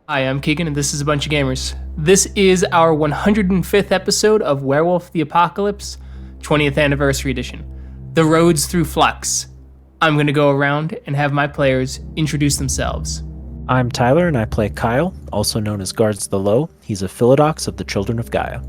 Hi, I'm Keegan, and this is A Bunch of Gamers. This is our 105th episode of Werewolf the Apocalypse, 20th Anniversary Edition, The Roads Through Flux. I'm going to go around and have my players introduce themselves. I'm Tyler, and I play Kyle, also known as Guards the Low. He's a Philodox of the Children of Gaia.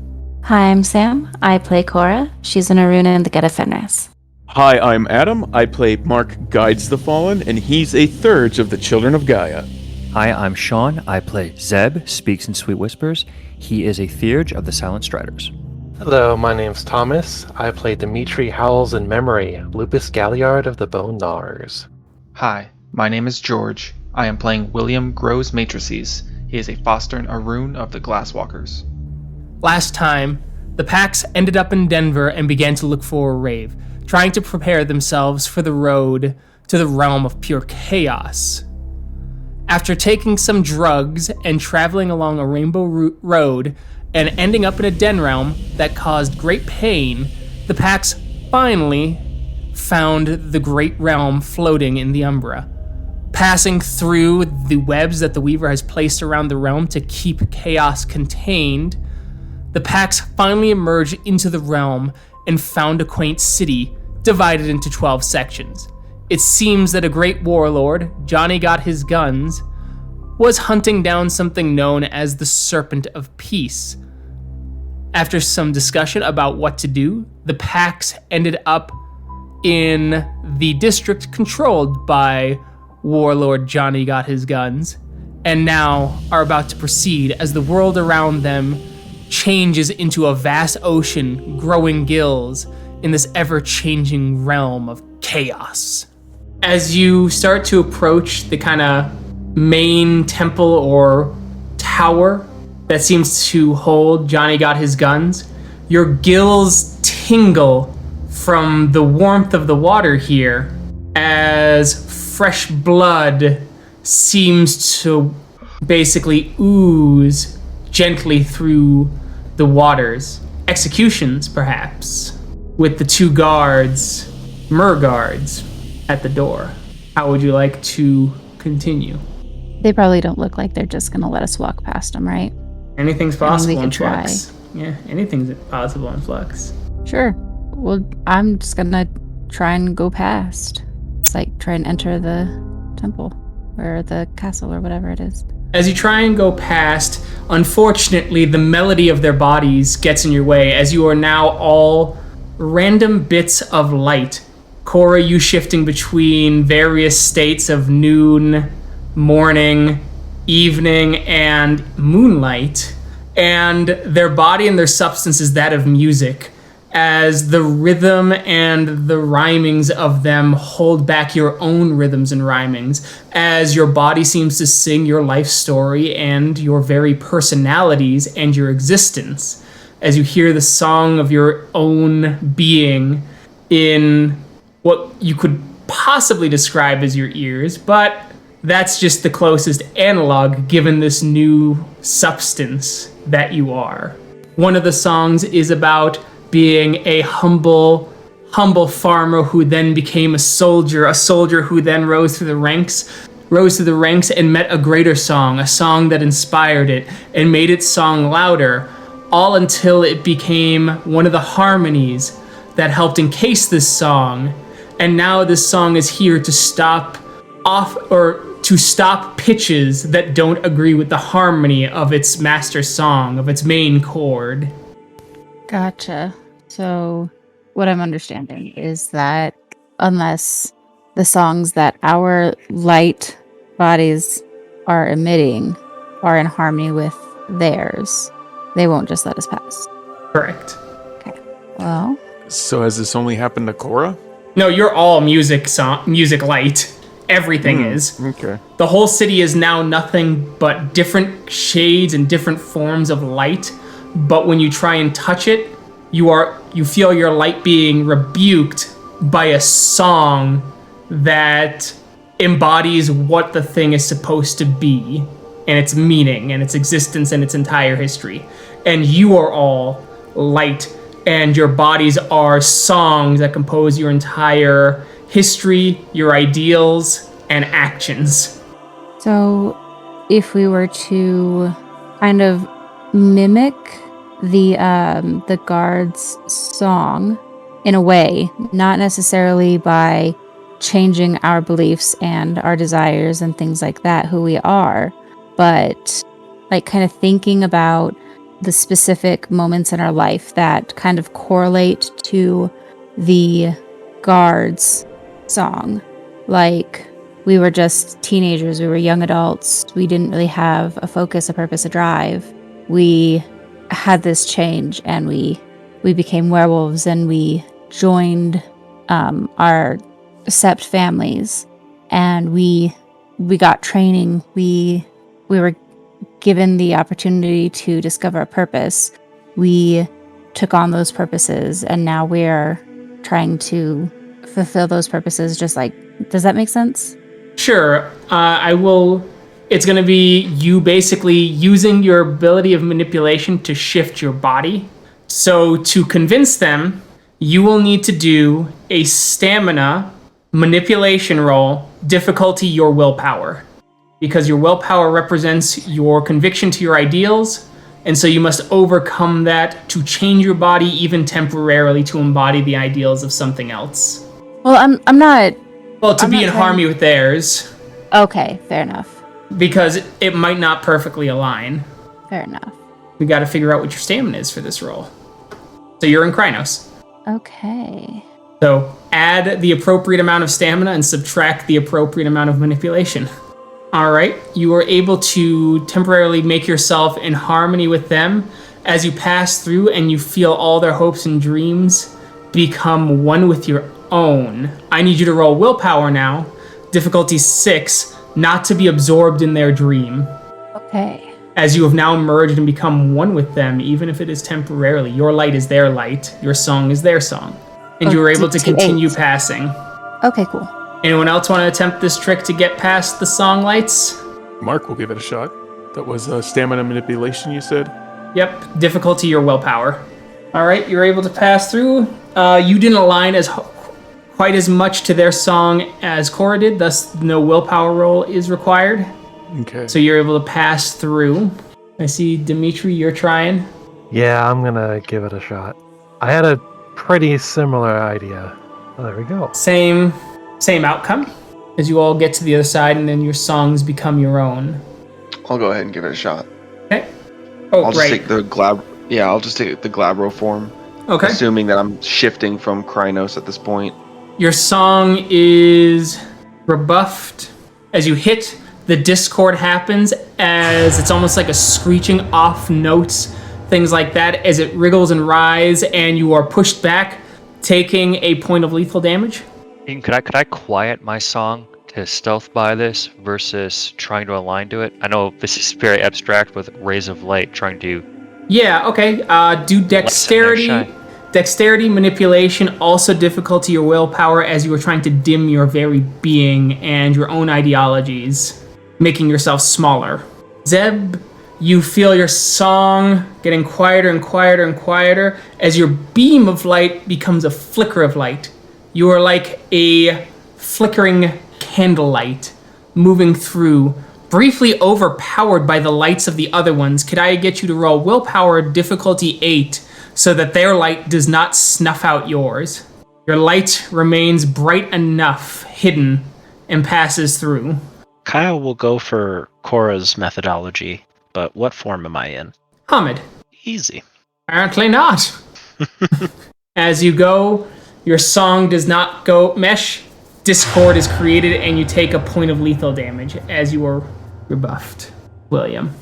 Hi, I'm Sam. I play Cora. She's an Aruna in the Geta Fenris. Hi, I'm Adam. I play Mark Guides the Fallen, and he's a Thurge of the Children of Gaia. Hi, I'm Sean. I play Zeb Speaks-in-Sweet-Whispers. He is a Theurge of the Silent Striders. Hello, my name's Thomas. I play Dimitri Howls-In-Memory, Lupus Galliard of the Bone Gnawers. Hi, my name is George. I am playing William Grows-Matrices. He is a Fostern Arun of the Glasswalkers. Last time, the Pax ended up in Denver and began to look for a rave, trying to prepare themselves for the road to the realm of pure chaos. After taking some drugs and traveling along a rainbow road and ending up in a den realm that caused great pain, the Pax finally found the great realm floating in the Umbra. Passing through the webs that the Weaver has placed around the realm to keep chaos contained, the Pax finally emerged into the realm and found a quaint city divided into 12 sections. It seems that a great warlord, Johnny Got His Guns, was hunting down something known as the Serpent of Peace. After some discussion about what to do, the Pax ended up in the district controlled by warlord Johnny Got His Guns, and now are about to proceed as the world around them changes into a vast ocean growing gills in this ever-changing realm of chaos. As you start to approach the kind of main temple or tower that seems to hold Johnny Got His Guns, your gills tingle from the warmth of the water here as fresh blood seems to basically ooze gently through the waters. Executions, perhaps, with the two guards, guards, at the door. How would you like to continue? They probably don't look like they're just going to let us walk past them, right? Anything's possible in try. Flux. Yeah, anything's possible in Flux. Sure. Well, I'm just going to try and go past. It's like try and enter the temple or the castle or whatever it is. As you try and go past, unfortunately, the melody of their bodies gets in your way as you are now all random bits of light. Cora, you shifting between various states of noon, morning, evening, and moonlight, and their body and their substance is that of music, as the rhythm and the rhymings of them hold back your own rhythms and rhymings, as your body seems to sing your life story and your very personalities and your existence, as you hear the song of your own being in what you could possibly describe as your ears, but that's just the closest analog given this new substance that you are. One of the songs is about being a humble farmer who then became a soldier who then rose through the ranks and met a greater song, a song that inspired it and made its song louder, all until it became one of the harmonies that helped encase this song. And now this song is here to stop pitches that don't agree with the harmony of its master song, of its main chord. Gotcha. So what I'm understanding is that unless the songs that our light bodies are emitting are in harmony with theirs, they won't just let us pass. Correct. Okay. Well. So has this only happened to Cora? No, you're all music light. Everything is. Okay. The whole city is now nothing but different shades and different forms of light. But when you try and touch it, you feel your light being rebuked by a song that embodies what the thing is supposed to be, and its meaning, and its existence, and its entire history. And you are all light, and your bodies are songs that compose your entire history, your ideals, and actions. So if we were to kind of mimic the guard's song in a way, not necessarily by changing our beliefs and our desires and things like that, who we are, but like kind of thinking about the specific moments in our life that kind of correlate to the guard's song. Like, we were just teenagers, we were young adults, we didn't really have a focus, a purpose, a drive. We had this change, and we became werewolves, and we joined our sept families, and we got training. We were given the opportunity to discover a purpose. We took on those purposes, and now we're trying to fulfill those purposes. Just like, does that make sense? Sure. I will. It's going to be you basically using your ability of manipulation to shift your body. So to convince them, you will need to do a stamina manipulation roll, difficulty your willpower. Because your willpower represents your conviction to your ideals, and so you must overcome that to change your body even temporarily to embody the ideals of something else. Well, I'm not... Well, to I'm be not in trying- harmony with theirs, Okay, fair enough. because it might not perfectly align. Fair enough. We got to figure out what your stamina is for this roll. So you're in Krynos. Okay. So add the appropriate amount of stamina and subtract the appropriate amount of manipulation. All right, you are able to temporarily make yourself in harmony with them as you pass through, and you feel all their hopes and dreams become one with your own. I need you to roll willpower now, difficulty 6, not to be absorbed in their dream. Okay. As you have now merged and become one with them, even if it is temporarily. Your light is their light, your song is their song. And you are able to continue passing. Okay, cool. Anyone else want to attempt this trick to get past the song lights? Mark will give it a shot. That was stamina manipulation, you said? Yep, difficulty your willpower. All right, you're able to pass through. You didn't align quite as much to their song as Cora did, thus no willpower roll is required. Okay. So you're able to pass through. I see, Dimitri, you're trying. Yeah, I'm gonna give it a shot. I had a pretty similar idea. Oh, there we go. Same outcome as you all get to the other side, and then your songs become your own. I'll go ahead and give it a shot. Okay. Oh, I'll just right. take the glab. Yeah, I'll just take the glabro form. Okay. Assuming that I'm shifting from Krynos at this point. Your song is rebuffed. As you hit, the discord happens as it's almost like a screeching off notes, things like that, as it wriggles and writhes, and you are pushed back, taking a point of lethal damage. Keegan, could I quiet my song to stealth by this versus trying to align to it? I know this is very abstract with rays of light trying to... Yeah, okay. Do dexterity. Lessen their Dexterity, manipulation, also difficulty your willpower as you are trying to dim your very being and your own ideologies, making yourself smaller. Zeb, you feel your song getting quieter and quieter and quieter as your beam of light becomes a flicker of light. You are like a flickering candlelight moving through, briefly overpowered by the lights of the other ones. Could I get you to roll willpower difficulty 8 so that their light does not snuff out yours? Your light remains bright enough, hidden, and passes through. Kyle will go for Cora's methodology, but what form am I in? Hamid. Easy. Apparently not. As you go, your song does not go mesh. Discord is created, and you take a point of lethal damage as you are rebuffed. William.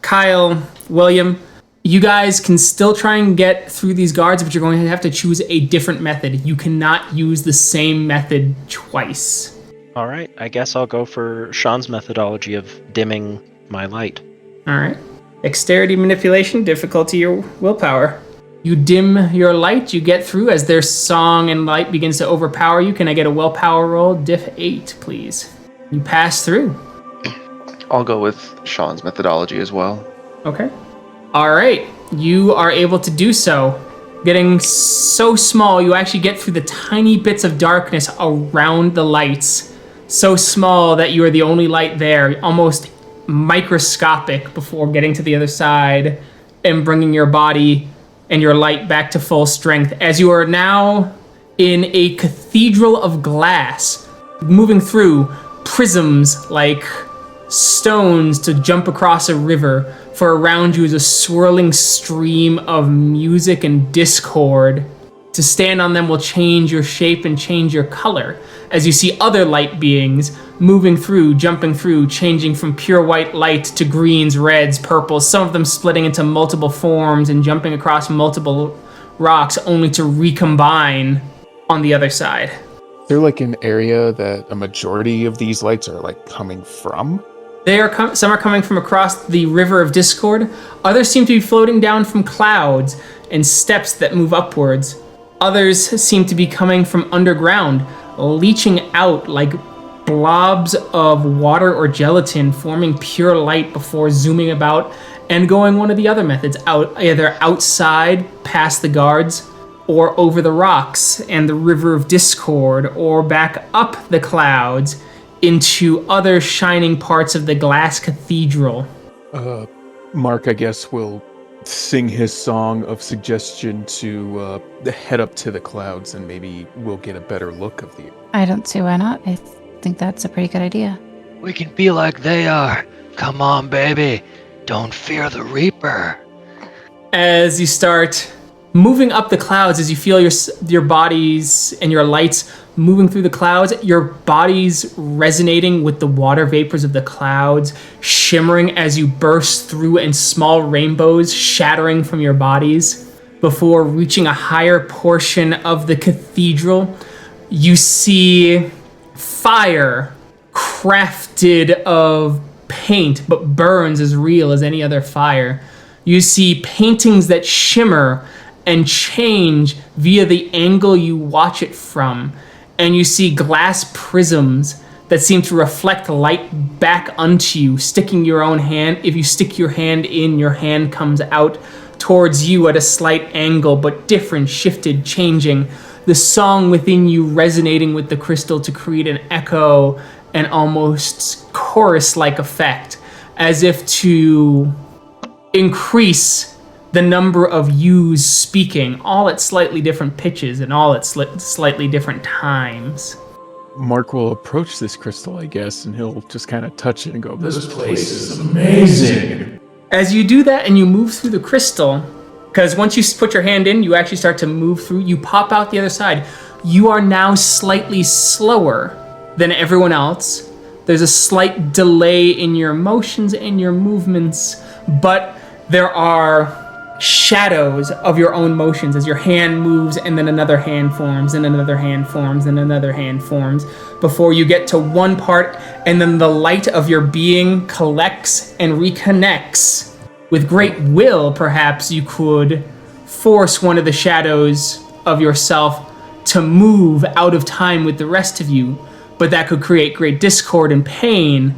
Kyle, William, you guys can still try and get through these guards, but you're going to have to choose a different method. You cannot use the same method twice. All right, I guess I'll go for Sean's methodology of dimming my light. All right. Dexterity manipulation, difficulty your willpower. You dim your light, you get through as their song and light begins to overpower you. Can I get a willpower roll? Diff 8, please. You pass through. I'll go with Sean's methodology as well. Okay. All right. You are able to do so. Getting so small, you actually get through the tiny bits of darkness around the lights. So small that you are the only light there, almost microscopic before getting to the other side and bringing your body and your light back to full strength as you are now in a cathedral of glass, moving through prisms like stones to jump across a river, for around you is a swirling stream of music and discord. To stand on them will change your shape and change your color, as you see other light beings moving through, jumping through, changing from pure white light to greens, reds, purples, some of them splitting into multiple forms and jumping across multiple rocks only to recombine on the other side. Is there like an area that a majority of these lights are like coming from? Some are coming from across the river of discord. Others seem to be floating down from clouds and steps that move upwards. Others seem to be coming from underground, leaching out like blobs of water or gelatin, forming pure light before zooming about and going one of the other methods out, either outside past the guards or over the rocks and the river of discord, or back up the clouds into other shining parts of the glass cathedral. Mark, I guess, will sing his song of suggestion to head up to the clouds, and maybe we'll get a better look of the... I don't see why not. I think that's a pretty good idea. We can be like they are. Come on, baby. Don't fear the Reaper. As you start moving up the clouds, as you feel your bodies and your lights moving through the clouds, your bodies resonating with the water vapors of the clouds, shimmering as you burst through, and small rainbows shattering from your bodies. Before reaching a higher portion of the cathedral, you see fire crafted of paint, but burns as real as any other fire. You see paintings that shimmer and change via the angle you watch it from. And you see glass prisms that seem to reflect light back unto you, sticking your own hand. If you stick your hand in, your hand comes out towards you at a slight angle, but different, shifted, changing. The song within you resonating with the crystal to create an echo and almost chorus-like effect, as if to increase the number of yous speaking, all at slightly different pitches and all at slightly different times. Mark will approach this crystal, I guess, and he'll just kind of touch it and go, "This place is amazing." As you do that and you move through the crystal, because once you put your hand in, you actually start to move through, you pop out the other side. You are now slightly slower than everyone else. There's a slight delay in your motions and your movements, but there are shadows of your own motions as your hand moves, and then another hand forms, and another hand forms, and another hand forms, before you get to one part, and then the light of your being collects and reconnects. With great will, perhaps you could force one of the shadows of yourself to move out of time with the rest of you, but that could create great discord and pain,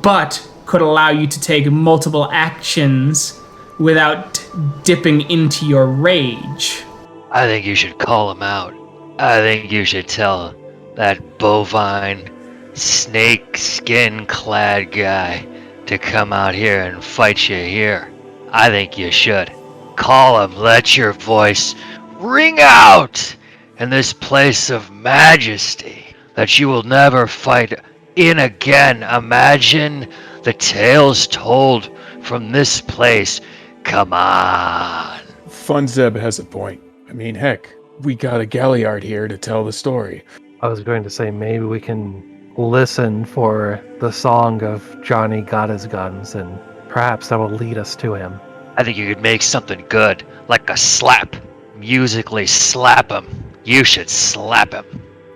but could allow you to take multiple actions without dipping into your rage. I think you should call him out. I think you should tell that bovine, snake skin clad guy to come out here and fight you here. I think you should. Call him, let your voice ring out in this place of majesty that you will never fight in again. Imagine the tales told from this place. Come on. Fun Zeb has a point. I mean, heck, we got a Galliard here to tell the story. I was going to say maybe we can listen for the song of Johnny Got His Guns, and perhaps that will lead us to him. I think you could make something good, like a slap. Musically slap him. You should slap him.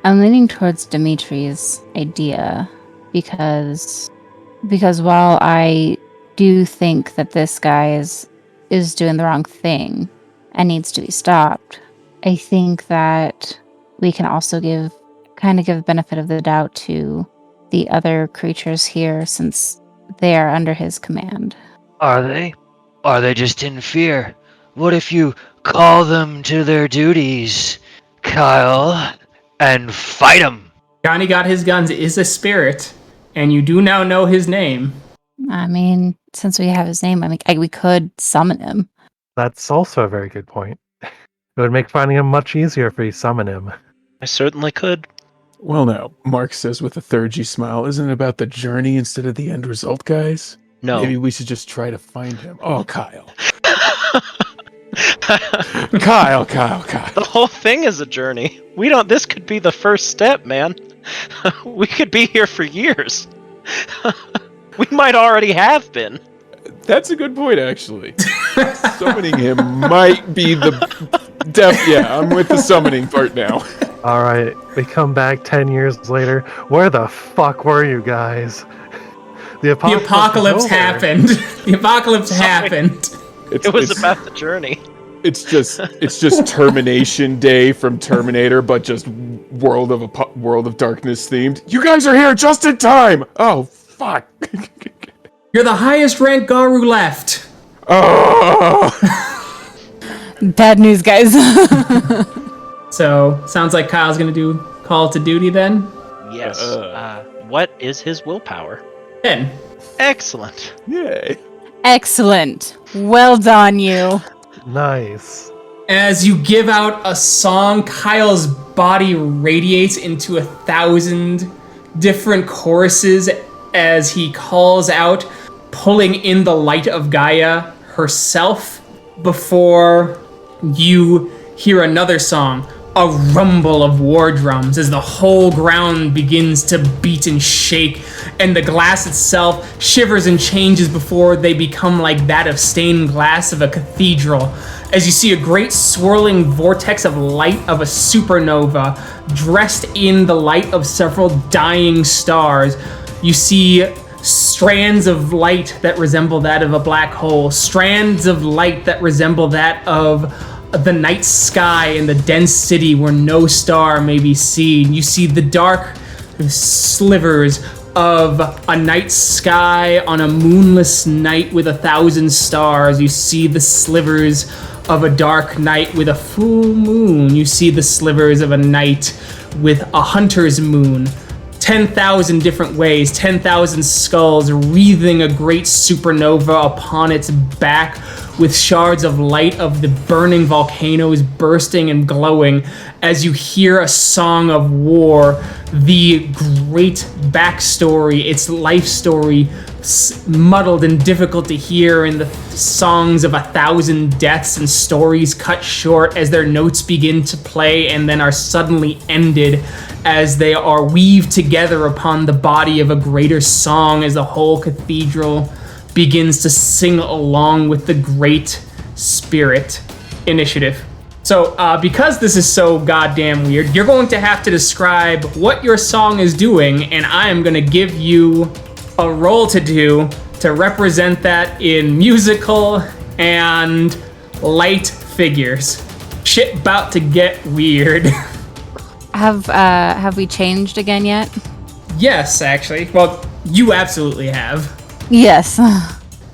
I'm leaning towards Dimitri's idea because while I do think that this guy is doing the wrong thing and needs to be stopped, I think that we can also give benefit of the doubt to the other creatures here, since they are under his command. Are they? Are they just in fear? What if you call them to their duties, Kyle, and fight them? Johnny Got His Guns is a spirit, and you do now know his name. I mean, since we have his name, I mean, we could summon him. That's also a very good point. It would make finding him much easier if we summon him. I certainly could. Well, now, Mark says with a third G smile, isn't it about the journey instead of the end result, guys? No. Maybe we should just try to find him. Oh, Kyle. Kyle. The whole thing is a journey. This could be the first step, man. We could be here for years. We might already have been. That's a good point, actually. Summoning him might be the... yeah, I'm with the summoning part now. Alright, we come back 10 years later. Where the fuck were you guys? The apocalypse happened. The apocalypse happened. It was about the journey. It's just Termination Day from Terminator, but just World of Darkness themed. You guys are here just in time. Oh fuck! You're the highest ranked Garu left. Oh. Bad news, guys. So sounds like Kyle's gonna do Call to Duty then. Yes. What is his willpower? 10. Excellent. Yay! Excellent. Well done, you. Nice. As you give out a song, Kyle's body radiates into 1,000 different choruses as he calls out, pulling in the light of Gaia herself, before you hear another song, a rumble of war drums as the whole ground begins to beat and shake, and the glass itself shivers and changes before they become like that of stained glass of a cathedral, as you see a great swirling vortex of light of a supernova dressed in the light of several dying stars. You see strands of light that resemble that of a black hole, strands of light that resemble that of the night sky in the dense city where no star may be seen. You see the dark slivers of a night sky on a moonless night with 1,000 stars. You see the slivers of a dark night with a full moon. You see the slivers of a night with a hunter's moon. 10,000 different ways, 10,000 skulls wreathing a great supernova upon its back, with shards of light of the burning volcanoes bursting and glowing as you hear a song of war, the great backstory, its life story, muddled and difficult to hear in the songs of 1,000 deaths and stories cut short as their notes begin to play and then are suddenly ended as they are weaved together upon the body of a greater song as the whole cathedral begins to sing along with the Great Spirit Initiative. So, because this is so goddamn weird, you're going to have to describe what your song is doing, and I am going to give you a role to do to represent that in musical and light figures. Shit about to get weird. Have we changed again yet? Yes, actually. Well, you absolutely have. Yes.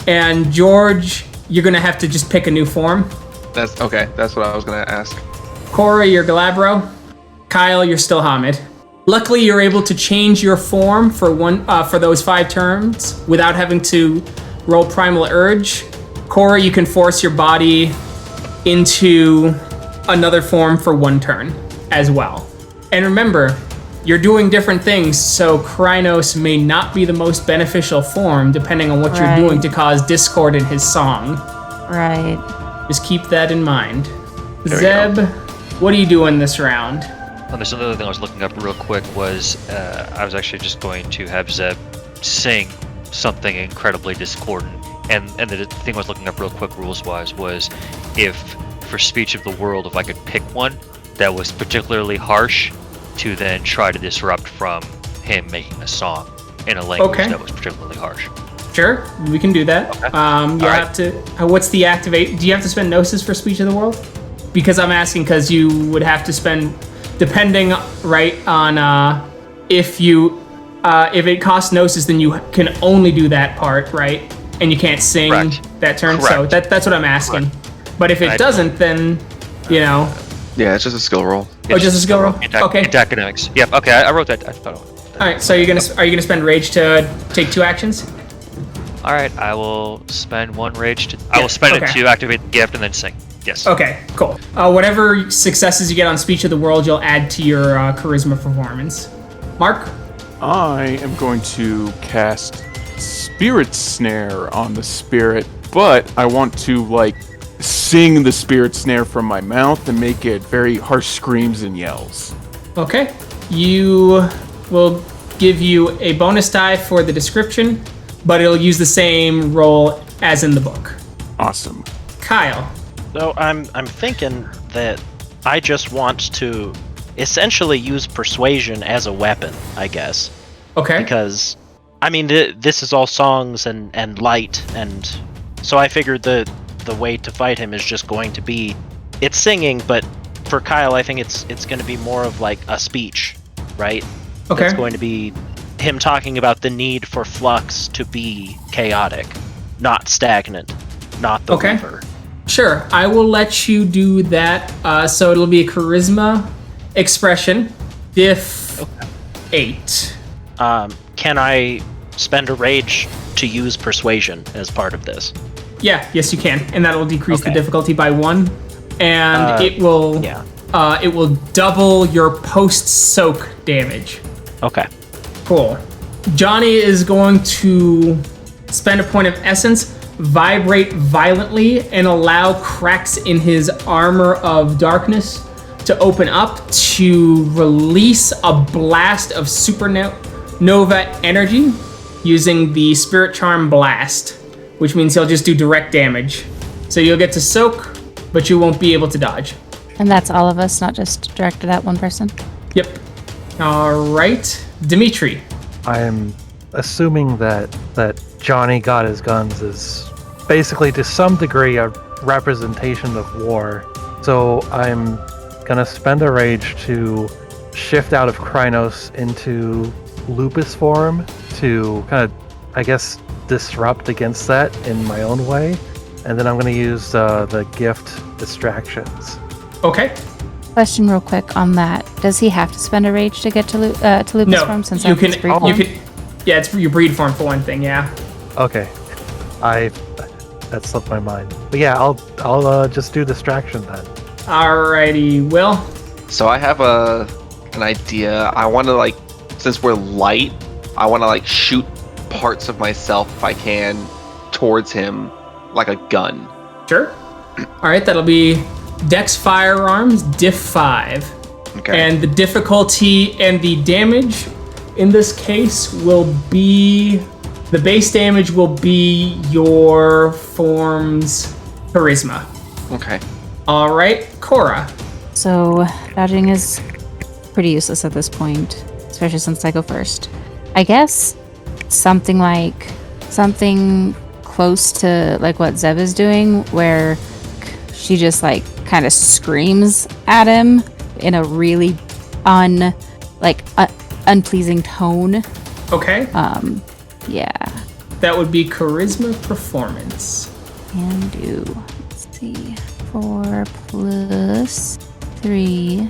And George, you're gonna have to just pick a new form. That's okay. That's what I was gonna ask. Cora, you're Galabro. Kyle, you're still Hamid. Luckily, you're able to change your form for those 5 turns without having to roll Primal Urge. Cora, you can force your body into another form for 1 turn as well. And remember, you're doing different things, so Krynos may not be the most beneficial form depending on what you're doing to cause discord in his song. Right. Just keep that in mind. There Zeb, what are you doing this round? And there's another thing I was looking up real quick was I was actually just going to have Zeb sing something incredibly discordant. And the thing I was looking up real quick rules-wise was if, for Speech of the World, if I could pick one that was particularly harsh to then try to disrupt from him making a song in a language that was particularly harsh. Sure, we can do that. Okay. You have to. What's the activate? Do you have to spend Gnosis for Speech of the World? Because I'm asking because you would have to spend, depending on if it costs Gnosis, then you can only do that part, right? And you can't sing that turn. Correct. So that's what I'm asking. But if it doesn't, then Yeah, it's just a skill roll. Oh, just a skill roll. Okay. Into academics. Yep. Okay, I wrote that. I thought. All right. So are you gonna spend Rage to take 2 actions? All right, I will spend 1 rage to. I will spend it to activate the gift and then sing. Yes. Okay, cool. Whatever successes you get on Speech of the World, you'll add to your charisma performance. Mark? I am going to cast Spirit Snare on the spirit, but I want to, sing the Spirit Snare from my mouth and make it very harsh screams and yells. Okay. You will give you a bonus die for the description, but it'll use the same roll as in the book. Awesome. Kyle? So I'm thinking that I just want to essentially use persuasion as a weapon, I guess. Okay. Because, I mean, this is all songs and light, and so I figured the way to fight him is just going to be, it's singing, but for Kyle, I think it's going to be more of like a speech, right? Okay. It's going to be him talking about the need for Flux to be chaotic, not stagnant, not the river. Sure, I will let you do that. So it'll be a charisma expression, diff 8. Can I spend a rage to use persuasion as part of this? Yeah, yes you can, and that'll decrease the difficulty by 1, and it will double your post-soak damage. Okay. Cool. Johnny is going to spend a point of essence, vibrate violently, and allow cracks in his armor of darkness to open up to release a blast of supernova energy using the Spirit Charm Blast, which means he'll just do direct damage. So you'll get to soak, but you won't be able to dodge. And that's all of us, not just directed at one person? Yep. All right. Dimitri. I am assuming that Johnny Got His Guns is basically to some degree a representation of war. So I'm gonna spend a rage to shift out of Krynos into lupus form to kind of, I guess, disrupt against that in my own way. And then I'm gonna use the gift distractions. Okay. Question real quick on that. Does he have to spend a rage to get to lupus form? Since you that's can. his breed form? Yeah, it's your breed form for one thing. Yeah. Okay. That slipped my mind. But yeah, I'll just do distraction then. Alrighty, Will. So I have an idea. I want to since we're light, I want to shoot parts of myself if I can towards him like a gun. Sure. All right, that'll be Dex Firearms, diff 5. Okay. And the difficulty and the damage in this case will be, the base damage will be your form's charisma. Okay. All right, Cora. So dodging is pretty useless at this point, especially since I go first. I guess something close to like what Zeb is doing, where she just kind of screams at him in a really unpleasing tone. Okay. Yeah. That would be charisma performance. Can do. Let's see. 4 plus 3.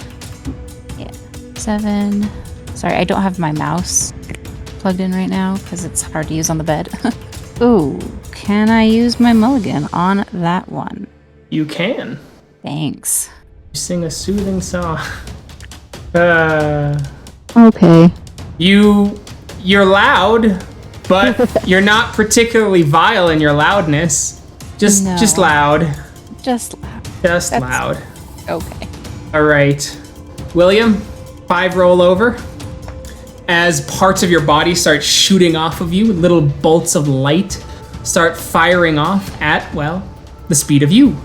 Yeah. 7. Sorry, I don't have my mouse plugged in right now because it's hard to use on the bed. Ooh, can I use my mulligan on that one? You can. Thanks. Sing a soothing song. Okay. You're loud, but you're not particularly vile in your loudness. Just loud. Just loud. Just loud. Okay. All right. William, 5 roll over. As parts of your body start shooting off of you, little bolts of light start firing off at, the speed of you.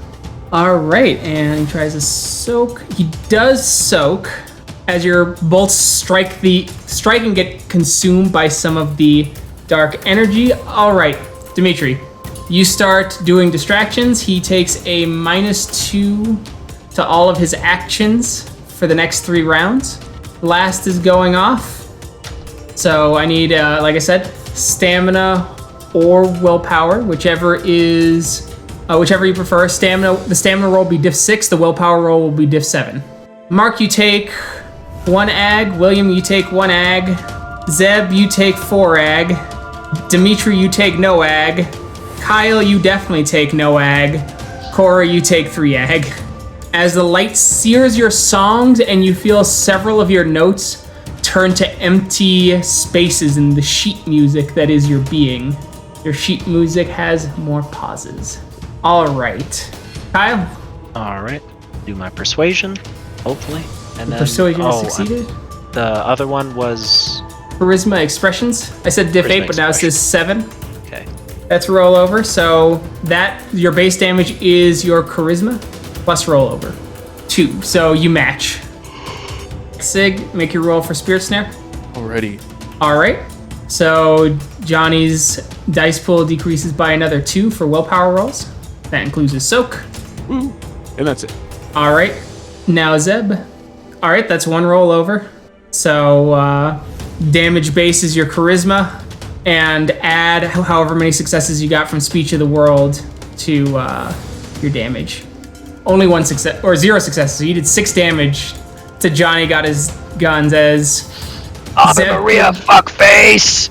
All right, and he tries to soak. He does soak as your bolts strike and get consumed by some of the dark energy. All right, Dimitri, you start doing distractions. He takes a -2 to all of his actions for the next 3 rounds. Blast is going off. So I need, like I said, stamina or willpower, whichever you prefer. The stamina roll will be diff 6, the willpower roll will be diff 7. Mark, you take 1 ag. William, you take 1 ag. Zeb, you take 4 ag. Dimitri, you take no ag. Kyle, you definitely take no ag. Cora, you take 3 ag. As the light sears your songs and you feel several of your notes turn to empty spaces in the sheet music that is your being. Your sheet music has more pauses. All right. Kyle? All right. Do my persuasion, hopefully. And then Persuasion has succeeded. The other one was Charisma expressions. I said diff 8, Charisma but now it says 7. okay. That's rollover. So that your base damage is your charisma plus rollover. 2. So you match. Sig, make your roll for Spirit Snare. Already. All right. So Johnny's dice pool decreases by another 2 for willpower rolls. That includes his soak. Woo. And that's it. All right. Now Zeb. All right, that's 1 rollover. So damage base is your charisma, and add however many successes you got from Speech of the World to your damage. Only 1 success or 0 successes. So you did 6 damage to Johnny got his guns as Maria, fuckface!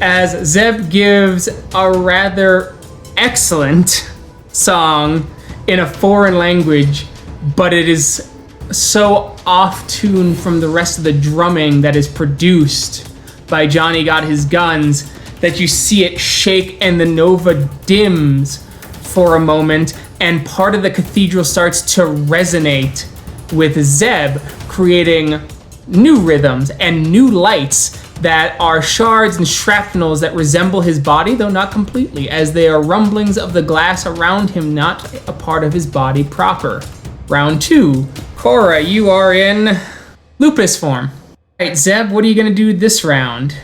as Zeb gives a rather excellent song in a foreign language, but it is so off-tune from the rest of the drumming that is produced by Johnny Got His Guns that you see it shake and the Nova dims for a moment and part of the cathedral starts to resonate with Zeb, creating new rhythms and new lights that are shards and shrapnels that resemble his body, though not completely, as they are rumblings of the glass around him, not a part of his body proper. Round 2. Cora, you are in lupus form. Alright, Zeb, what are you going to do this round?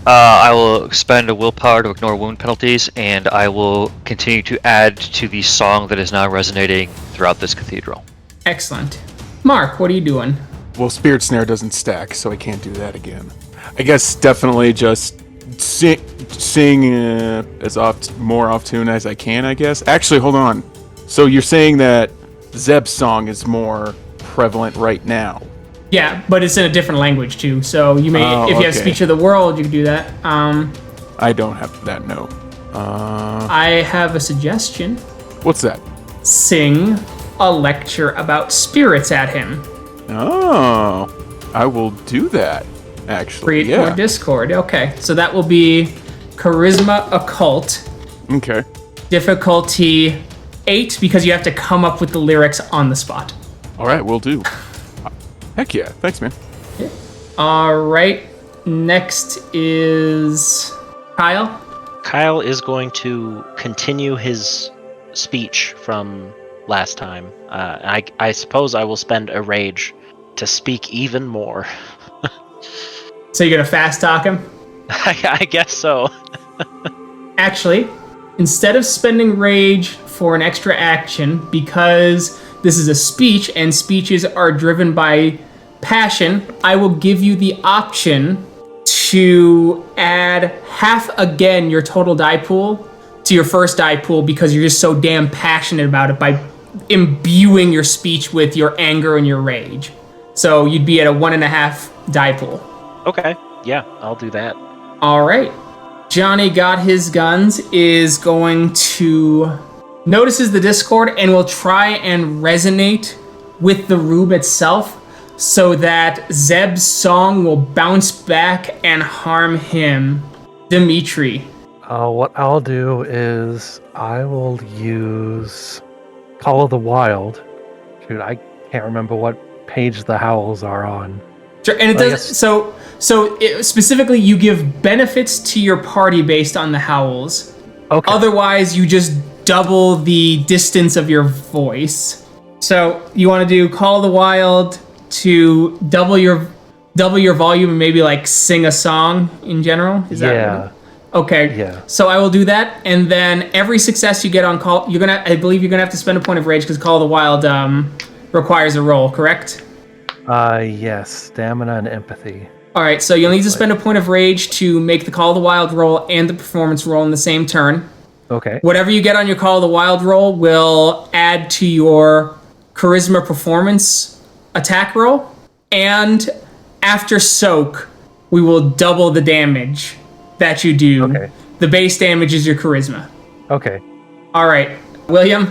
I will expend a willpower to ignore wound penalties, and I will continue to add to the song that is now resonating throughout this cathedral. Excellent. Mark, what are you doing? Well, Spirit Snare doesn't stack, so I can't do that again. I guess definitely just sing as more off tune as I can, I guess. Actually, hold on. So you're saying that Zeb's song is more prevalent right now? Yeah, but it's in a different language too. So you may, if you have Speech of the World, you can do that. I don't have that note. I have a suggestion. What's that? Sing a lecture about spirits at him. Oh, I will do that. Actually, Create yeah. more Discord. Okay, so that will be Charisma Occult. Okay. Difficulty 8 because you have to come up with the lyrics on the spot. All right, we'll do. Heck yeah. Thanks, man. Yeah. All right. Next is Kyle. Kyle is going to continue his speech from last time. I suppose I will spend a rage to speak even more. So you're gonna fast talk him? I guess so. Actually, instead of spending rage for an extra action, because this is a speech and speeches are driven by passion, I will give you the option to add half again your total die pool to your first die pool because you're just so damn passionate about it by imbuing your speech with your anger and your rage. So you'd be at a 1.5 die pool. Okay, yeah, I'll do that. All right. Johnny Got His Guns is going to notices the Discord and will try and resonate with the room itself so that Zeb's song will bounce back and harm him. Dimitri. What I'll do is I will use Call of the Wild. Shoot, I can't remember what page the howls are on. Sure, and it does specifically you give benefits to your party based on the howls. Okay. Otherwise, you just double the distance of your voice. So you want to do Call of the Wild to double your volume and maybe like sing a song in general. Is that okay? Yeah. So I will do that, and then every success you get on call, I believe you're gonna have to spend a point of rage because Call of the Wild requires a roll. Correct? Yes, stamina and empathy. All right, so you'll need to spend a point of rage to make the Call of the Wild roll and the performance roll in the same turn. Okay. Whatever you get on your Call of the Wild roll will add to your charisma performance attack roll, and after soak, we will double the damage that you do. Okay. The base damage is your charisma. Okay. All right, William,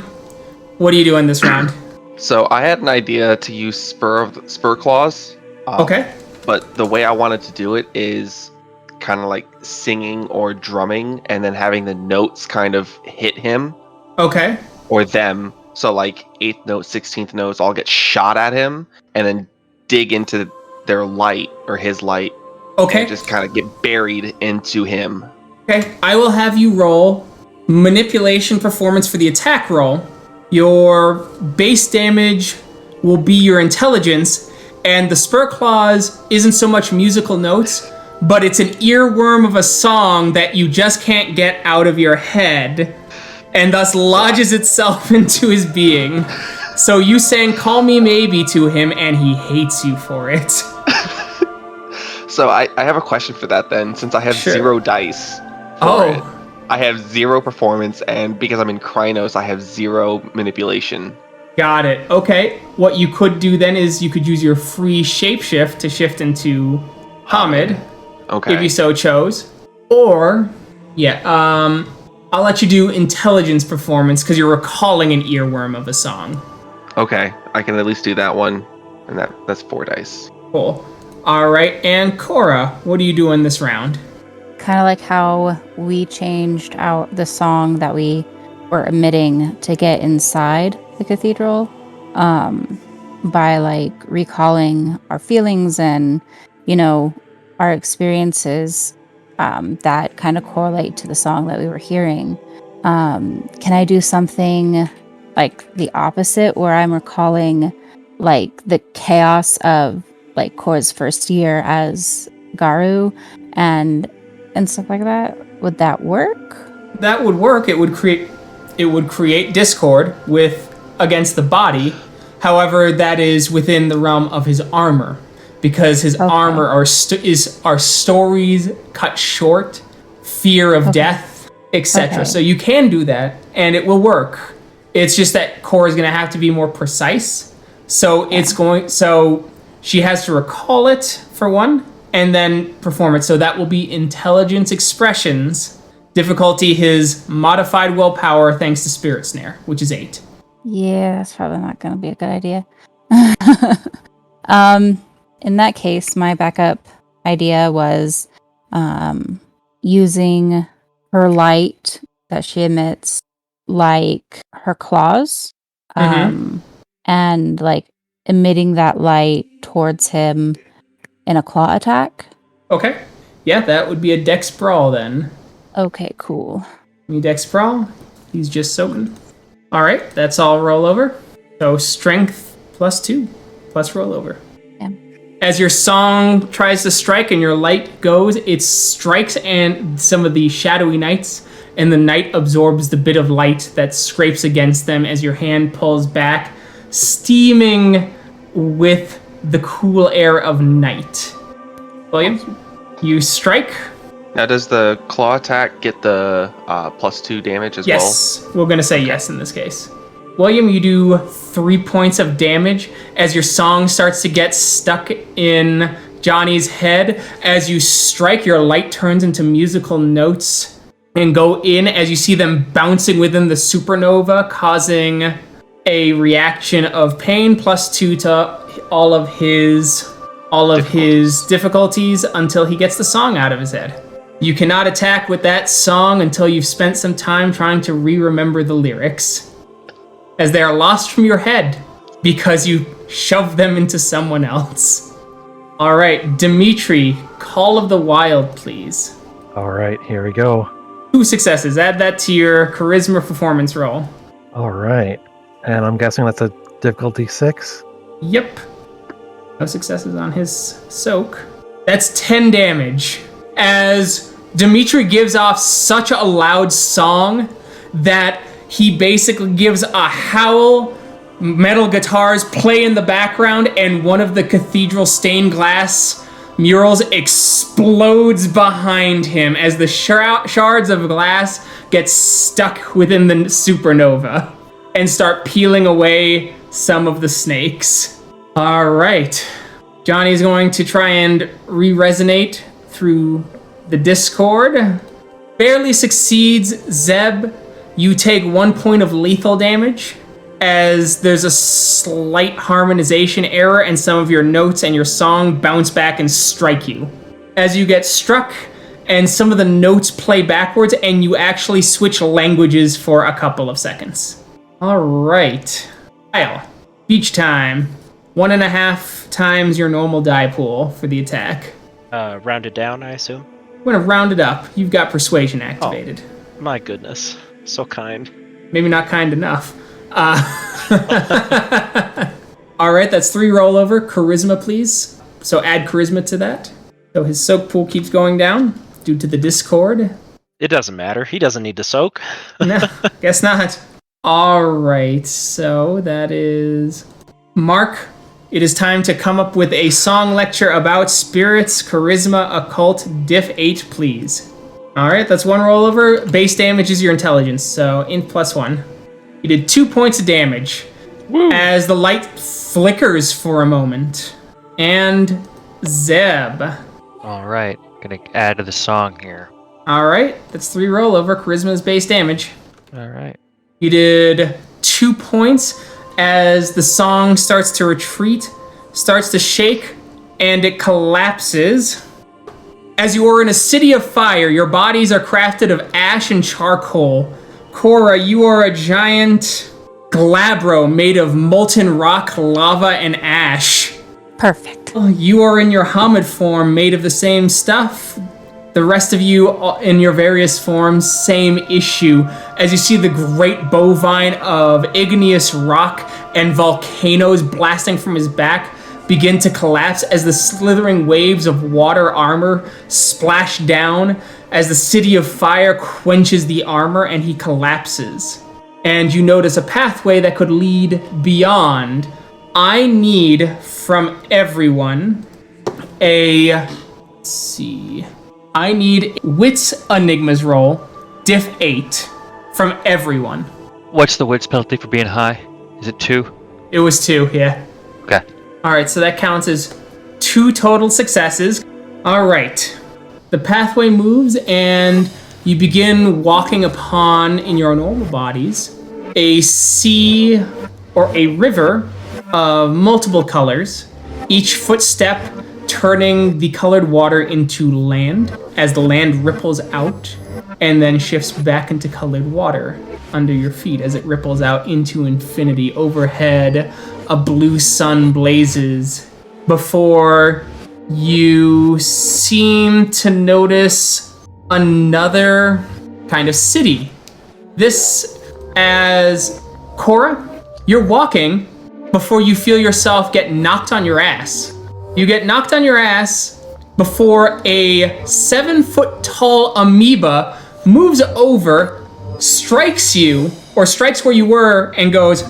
what are you doing this round? So I had an idea to use spur claws. Okay. But the way I wanted to do it is kind of like singing or drumming, and then having the notes kind of hit him. Okay. Or them. So like 8th note, 16th notes all get shot at him, and then dig into their light or his light. Okay. And just kind of get buried into him. Okay, I will have you roll manipulation performance for the attack roll. Your base damage will be your intelligence, and the spur claws isn't so much musical notes, but it's an earworm of a song that you just can't get out of your head, and thus lodges itself into his being. So you sang "Call Me Maybe" to him, and he hates you for it. So I have a question for that then, since I have 0 dice for it. I have 0 performance, and because I'm in Krynos, I have 0 manipulation. Got it. Okay. What you could do then is you could use your free shapeshift to shift into Hamid, Okay. if you so chose. Or, I'll let you do intelligence performance because you're recalling an earworm of a song. Okay, I can at least do that one, and that's 4 dice. Cool. All right, and Cora, what are you doing this round? Kind of like how we changed out the song that we were emitting to get inside the cathedral, by like recalling our feelings and, our experiences that kind of correlate to the song that we were hearing. Can I do something like the opposite, where I'm recalling like the chaos of like Cora's first year as Garu and stuff like that? Would that work? That would work. It would create discord against the body. However, that is within the realm of his armor, because his armor are stories cut short, fear of death, etc. Okay. So you can do that, and it will work. It's just that Cora's going to have to be more precise. So So she has to recall it for one, and then perform it. So that will be intelligence expressions. Difficulty his modified willpower thanks to Spirit Snare, which is 8. Yeah, that's probably not going to be a good idea. In that case, my backup idea was using her light that she emits, like her claws, and like emitting that light towards him in a claw attack. Okay. Yeah, that would be a dex brawl then. Okay, cool. Me dex brawl. He's just soaking. All right, that's all rollover. So strength +2 plus rollover. Yeah. As your song tries to strike and your light goes, it strikes and some of the shadowy knights, and the knight absorbs the bit of light that scrapes against them as your hand pulls back, steaming with the cool air of night. William, you strike. Now, does the claw attack get the +2 damage as well? Yes, we're going to say yes in this case. William, you do 3 points of damage as your song starts to get stuck in Johnny's head. As you strike, your light turns into musical notes and go in as you see them bouncing within the supernova, causing a reaction of pain +2 to all of his difficulties until he gets the song out of his head. You cannot attack with that song until you've spent some time trying to remember the lyrics, as they are lost from your head because you shoved them into someone else. All right, Dimitri, Call of the Wild, please. All right, here we go. 2 successes. Add that to your charisma performance roll. All right. And I'm guessing that's a difficulty 6? Yep. No successes on his soak. That's 10 damage. As Dimitri gives off such a loud song that he basically gives a howl, metal guitars play in the background, and one of the cathedral stained glass murals explodes behind him as the shards of glass get stuck within the supernova and start peeling away some of the snakes. All right. Johnny's going to try and re-resonate through The Discord barely succeeds. Zeb, you take 1 point of lethal damage as there's a slight harmonization error and some of your notes and your song bounce back and strike you. As you get struck and some of the notes play backwards and you actually switch languages for a couple of seconds. All right. Kyle, each time. 1.5 times your normal die pool for the attack. Rounded down, I assume? I'm going to round it up. You've got Persuasion activated. Oh, my goodness. So kind. Maybe not kind enough. Alright, that's 3 rollover. Charisma, please. So add Charisma to that. So his soak pool keeps going down due to the Discord. It doesn't matter. He doesn't need to soak. No, guess not. Alright, so that is... Mark, it is time to come up with a song lecture about spirits, charisma, occult, diff 8, please. Alright, that's 1 rollover. Base damage is your intelligence, so int +1. You did 2 points of damage. Woo. As the light flickers for a moment. And Zeb. Alright, gonna add to the song here. Alright, that's 3 rollover. Charisma is base damage. Alright. You did 2 points as the song starts to retreat, starts to shake, and it collapses. As you are in a city of fire, your bodies are crafted of ash and charcoal. Cora, you are a giant glabro made of molten rock, lava, and ash. Perfect. You are in your Hamid form, made of the same stuff. The rest of you in your various forms, same issue. As you see the great bovine of igneous rock and volcanoes blasting from his back begin to collapse as the slithering waves of water armor splash down as the city of fire quenches the armor and he collapses. And you notice a pathway that could lead beyond. I need from everyone let's see. I need Wits Enigmas roll, diff 8, from everyone. What's the wits penalty for being high? Is it 2? It was 2, yeah. Okay. Alright, so that counts as 2 total successes. Alright. The pathway moves and you begin walking upon, in your normal bodies, a sea or a river of multiple colors. Each footstep turning the colored water into land as the land ripples out and then shifts back into colored water under your feet as it ripples out into infinity. Overhead, a blue sun blazes before you seem to notice another kind of city. This, as Cora, you're walking before you feel yourself get knocked on your ass. You get knocked on your ass before a 7-foot-tall amoeba moves over, strikes you, or strikes where you were, and goes,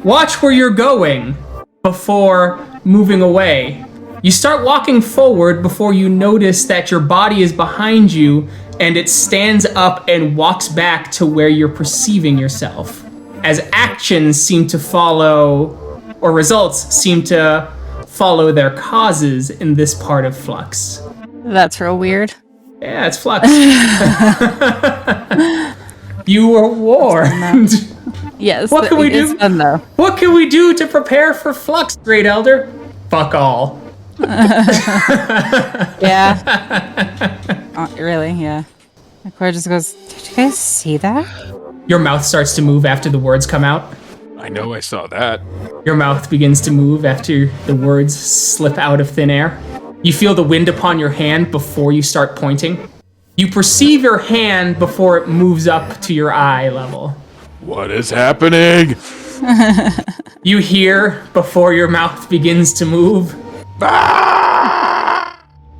"Watch where you're going," before moving away. You start walking forward before you notice that your body is behind you, and it stands up and walks back to where you're perceiving yourself. As actions seem to follow, or results seem to follow their causes in this part of Flux. That's real weird. Yeah, it's Flux. You were warned. Yes. What can we do? It's fun, though. What can we do to prepare for Flux, Great Elder? Fuck all. Yeah. Oh, really? Yeah. Cora just goes, "Did you guys see that?" Your mouth starts to move after the words come out. I know I saw that. Your mouth begins to move after the words slip out of thin air. You feel the wind upon your hand before you start pointing. You perceive your hand before it moves up to your eye level. What is happening? You hear before your mouth begins to move.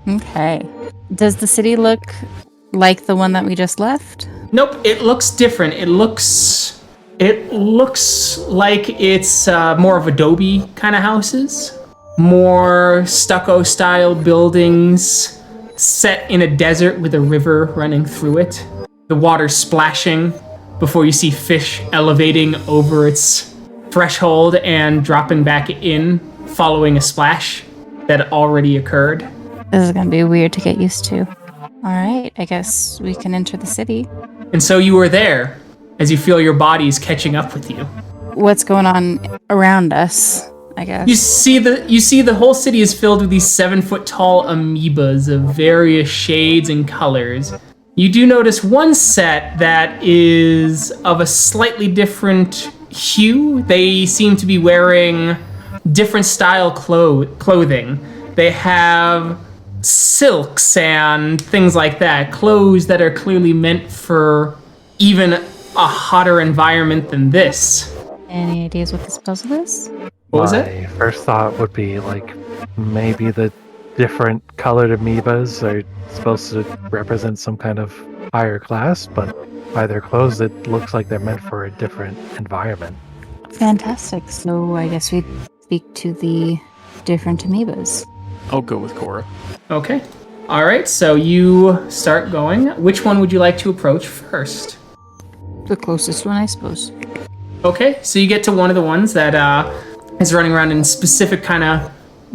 Okay. Does the city look like the one that we just left? Nope, it looks different. It looks like it's more of adobe kind of houses. More stucco style buildings set in a desert with a river running through it. The water splashing before you see fish elevating over its threshold and dropping back in following a splash that already occurred. This is gonna be weird to get used to. All right, I guess we can enter the city. And so you are there as you feel your bodies catching up with you. What's going on around us, I guess? You see the whole city is filled with these 7-foot tall amoebas of various shades and colors. You do notice one set that is of a slightly different hue. They seem to be wearing different style clothing. They have silks and things like that, clothes that are clearly meant for even a hotter environment than this. Any ideas what this puzzle is? What was My it? first thought would be like maybe the different colored amoebas are supposed to represent some kind of higher class, but by their clothes it looks like they're meant for a different environment. Fantastic. So I guess we speak to the different amoebas. I'll go with Cora. Okay. All right, so you start going. Which one would you like to approach first? The closest one, I suppose. Okay, so you get to one of the ones that is running around in specific kind of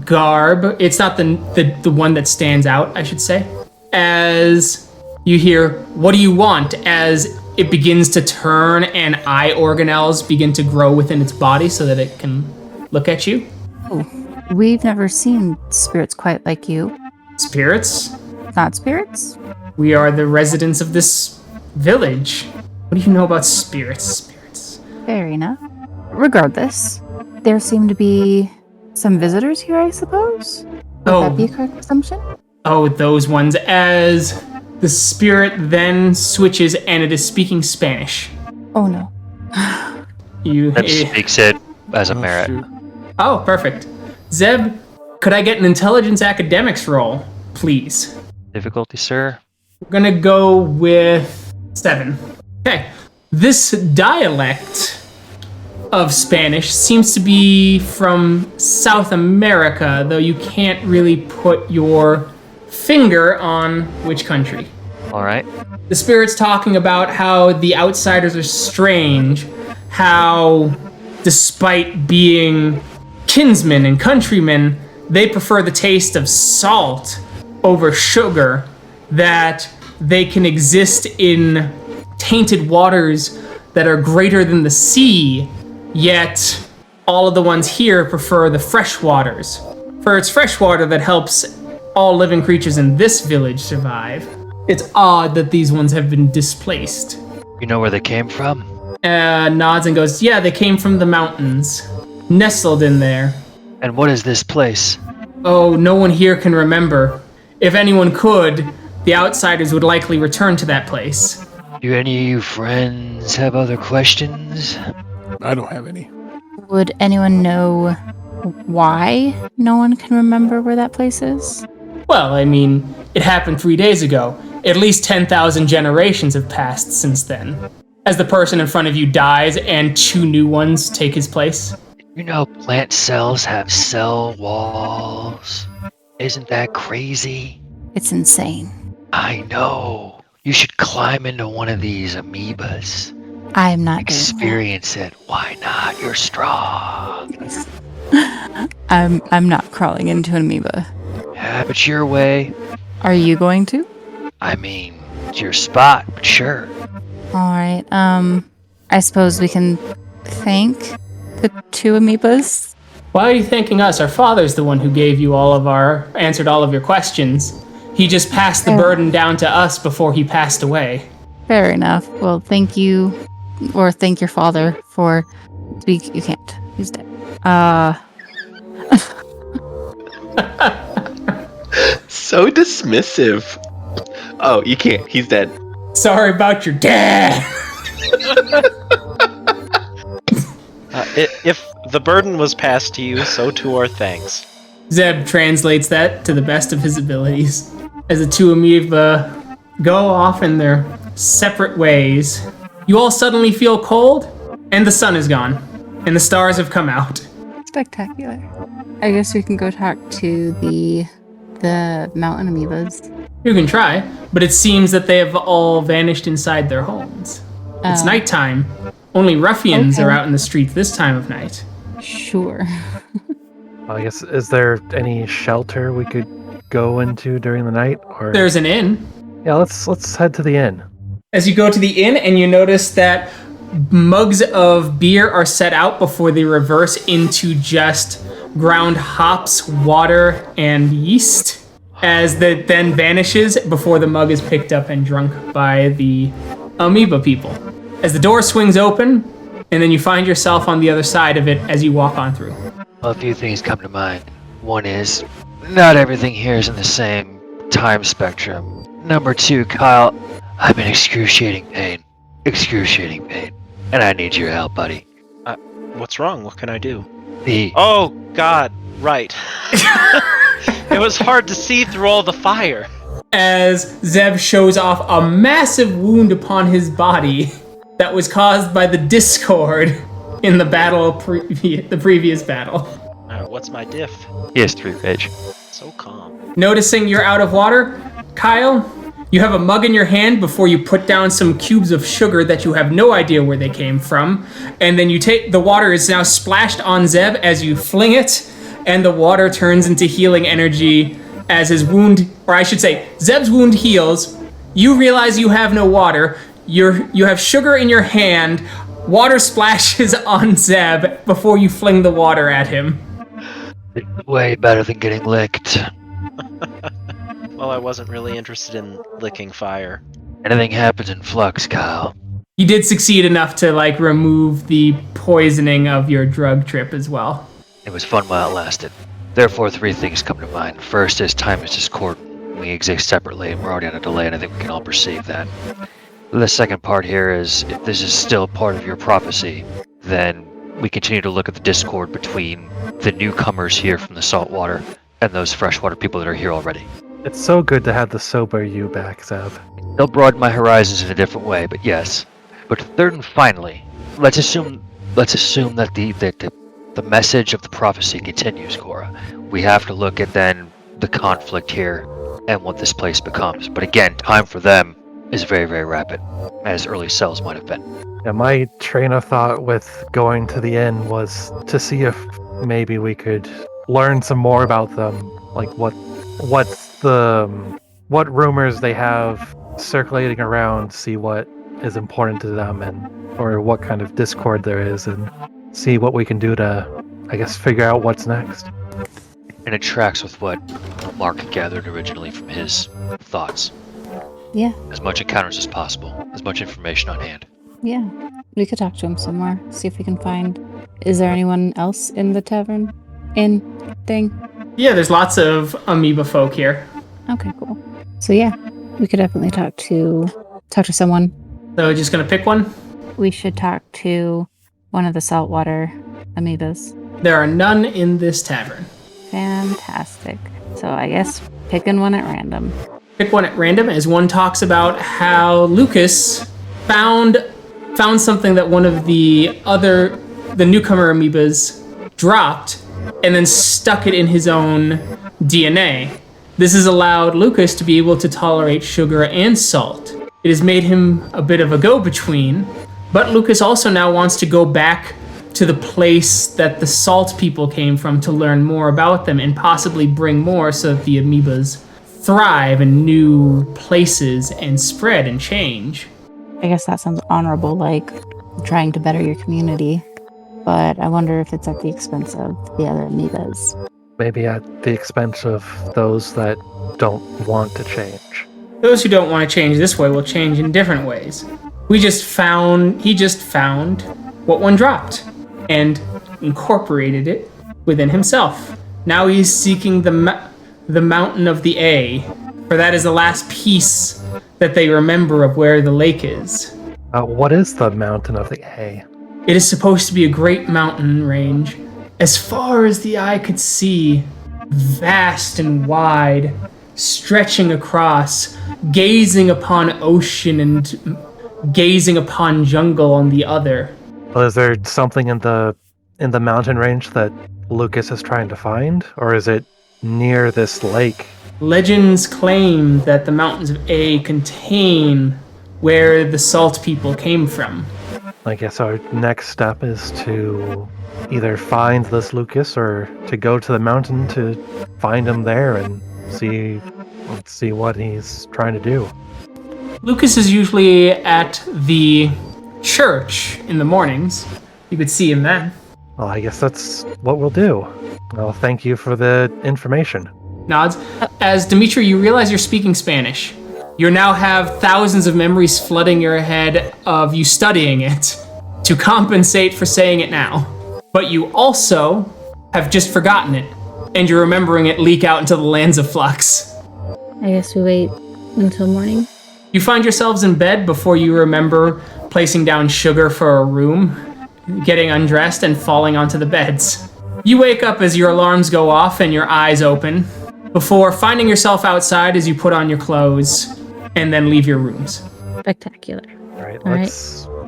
garb. It's not the one that stands out, I should say. As you hear, "What do you want?" as it begins to turn and eye organelles begin to grow within its body so that it can look at you. Oh, we've never seen spirits quite like you. Spirits? Not spirits? We are the residents of this village. What do you know about spirits? Fair enough. Regardless, there seem to be some visitors here, I suppose? Would that be a correct assumption? Oh, those ones. As the spirit then switches and it is speaking Spanish. Oh no. Zeb speaks it as a merit. Shoot. Oh, perfect. Zeb, could I get an intelligence academics roll, please? Difficulty, sir? We're gonna go with 7. Okay. This dialect of Spanish seems to be from South America, though you can't really put your finger on which country. All right. The spirit's talking about how the outsiders are strange, how despite being kinsmen and countrymen, they prefer the taste of salt over sugar, that they can exist in tainted waters that are greater than the sea, yet all of the ones here prefer the fresh waters. For it's fresh water that helps all living creatures in this village survive. It's odd that these ones have been displaced. You know where they came from? Nods and goes, yeah, they came from the mountains, nestled in there. And what is this place? Oh, no one here can remember. If anyone could, the outsiders would likely return to that place. Do any of you friends have other questions? I don't have any. Would anyone know why no one can remember where that place is? Well, I mean, it happened 3 days ago. At least 10,000 generations have passed since then. As the person in front of you dies and 2 new ones take his place. You know plant cells have cell walls. Isn't that crazy? It's insane. I know. You should climb into one of these amoebas. I am not Experience it. Why not? You're strong. doing that. I'm not crawling into an amoeba. Have it your way. Are you going to? I mean, it's your spot, but sure. Alright, I suppose we can thank the 2 amoebas. Why are you thanking us? Our father's the one who answered all of your questions. He just passed the burden down to us before he passed away. Fair enough. Well, thank you, or thank your father for... You can't. He's dead. So dismissive. Oh, you can't. He's dead. Sorry about your dad. If the burden was passed to you, so too our thanks. Zeb translates that to the best of his abilities. As the 2 amoeba go off in their separate ways, you all suddenly feel cold, and the sun is gone, and the stars have come out. Spectacular. I guess we can go talk to the mountain amoebas. You can try, but it seems that they have all vanished inside their homes. It's nighttime. Only ruffians are out in the streets this time of night. Sure. I guess, is there any shelter we could go into during the night? Or There's an inn. Yeah, let's head to the inn. As you go to the inn and you notice that mugs of beer are set out before they reverse into just ground hops, water, and yeast, as that then vanishes before the mug is picked up and drunk by the amoeba people. As the door swings open, and then you find yourself on the other side of it as you walk on through. Well, a few things come to mind. One is, not everything here is in the same time spectrum. Number two, Kyle, I'm in excruciating pain. Excruciating pain. And I need your help, buddy. What's wrong? What can I do? The Oh, God, right. It was hard to see through all the fire. As Zeb shows off a massive wound upon his body that was caused by the discord in the battle, the previous battle. What's my diff? He has 3 rage. So calm. Noticing you're out of water, Kyle, you have a mug in your hand before you put down some cubes of sugar that you have no idea where they came from. And then you take, the water is now splashed on Zeb as you fling it, and the water turns into healing energy as his wound, or I should say, Zeb's wound heals. You realize you have no water. You have sugar in your hand. Water splashes on Zeb before you fling the water at him. It's way better than getting licked. Well, I wasn't really interested in licking fire. Anything happens in Flux, Kyle. You did succeed enough to remove the poisoning of your drug trip as well. It was fun while it lasted. Therefore, 3 things come to mind. First is time is discordant. We exist separately, and we're already on a delay, and I think we can all perceive that. The second part here is, if this is still part of your prophecy, then we continue to look at the discord between the newcomers here from the saltwater and those freshwater people that are here already. It's so good to have the sober you back, Zeb. They'll broaden my horizons in a different way, but yes. But third and finally, let's assume that the message of the prophecy continues, Cora. We have to look at then the conflict here and what this place becomes. But again, time for them is very, very rapid, as early cells might have been. Yeah, my train of thought with going to the inn was to see if maybe we could learn some more about them, like what rumors they have circulating around, see what is important to them, or what kind of discord there is, and see what we can do to, I guess, figure out what's next. And it tracks with what Mark gathered originally from his thoughts. Yeah, As much encounters as possible, as much information on hand. yeah. We could talk to him some more, see if we can find... Is there anyone else in the tavern? Thing? Yeah, there's lots of amoeba folk here. Okay, cool. So yeah, we could definitely talk to someone. So just gonna pick one? We should talk to one of the saltwater amoebas. There are none in this tavern. Fantastic. So I guess picking one at random. Pick one at random as one talks about how Lucas found something that one of the newcomer amoebas dropped and then stuck it in his own DNA. This has allowed Lucas to be able to tolerate sugar and salt. It has made him a bit of a go-between, but Lucas also now wants to go back to the place that the salt people came from to learn more about them and possibly bring more so that the amoebas thrive in new places and spread and change. I guess that sounds honorable, like trying to better your community. But I wonder if it's at the expense of the other amoebas. Maybe at the expense of those that don't want to change. Those who don't want to change this way will change in different ways. He just found what one dropped and incorporated it within himself. Now he's seeking the mountain of the A, for that is the last piece that they remember of where the lake is. What is the mountain of the A? It is supposed to be a great mountain range, as far as the eye could see, vast and wide, stretching across, gazing upon ocean and gazing upon jungle on the other. Well, is there something in the mountain range that Lucas is trying to find, or is it near this lake? Legends claim that the mountains of A contain where the salt people came from. I guess our next step is to either find this Lucas or to go to the mountain to find him there and let's see what he's trying to do. Lucas is usually at the church in the mornings. You could see him then. Well, I guess that's what we'll do. Well, thank you for the information. Nods. As Dimitri, you realize you're speaking Spanish. You now have thousands of memories flooding your head of you studying it to compensate for saying it now. But you also have just forgotten it, and you're remembering it leak out into the lands of Flux. I guess we wait until morning. You find yourselves in bed before you remember placing down sugar for a room, getting undressed, and falling onto the beds. You wake up as your alarms go off and your eyes open, before finding yourself outside as you put on your clothes and then leave your rooms. Spectacular. All right, All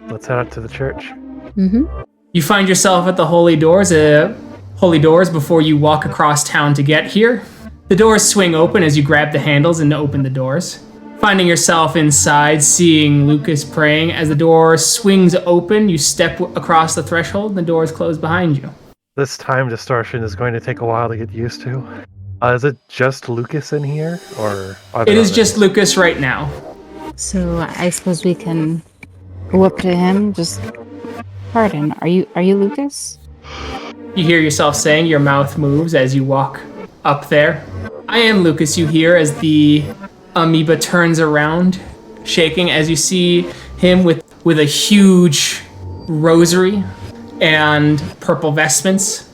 let's head out to the church. Mm-hmm. You find yourself at the holy doors before you walk across town to get here. The doors swing open as you grab the handles and open the doors. Finding yourself inside, seeing Lucas praying. As the door swings open, you step across the threshold and the doors close behind you. This time distortion is going to take a while to get used to. Is it just Lucas in here, or are there It is others? just Lucas right now. So I suppose we can go up to him. Just pardon. Are you Lucas? You hear yourself saying, your mouth moves as you walk up there. I am Lucas, you hear as the amoeba turns around, shaking as you see him with a huge rosary and purple vestments.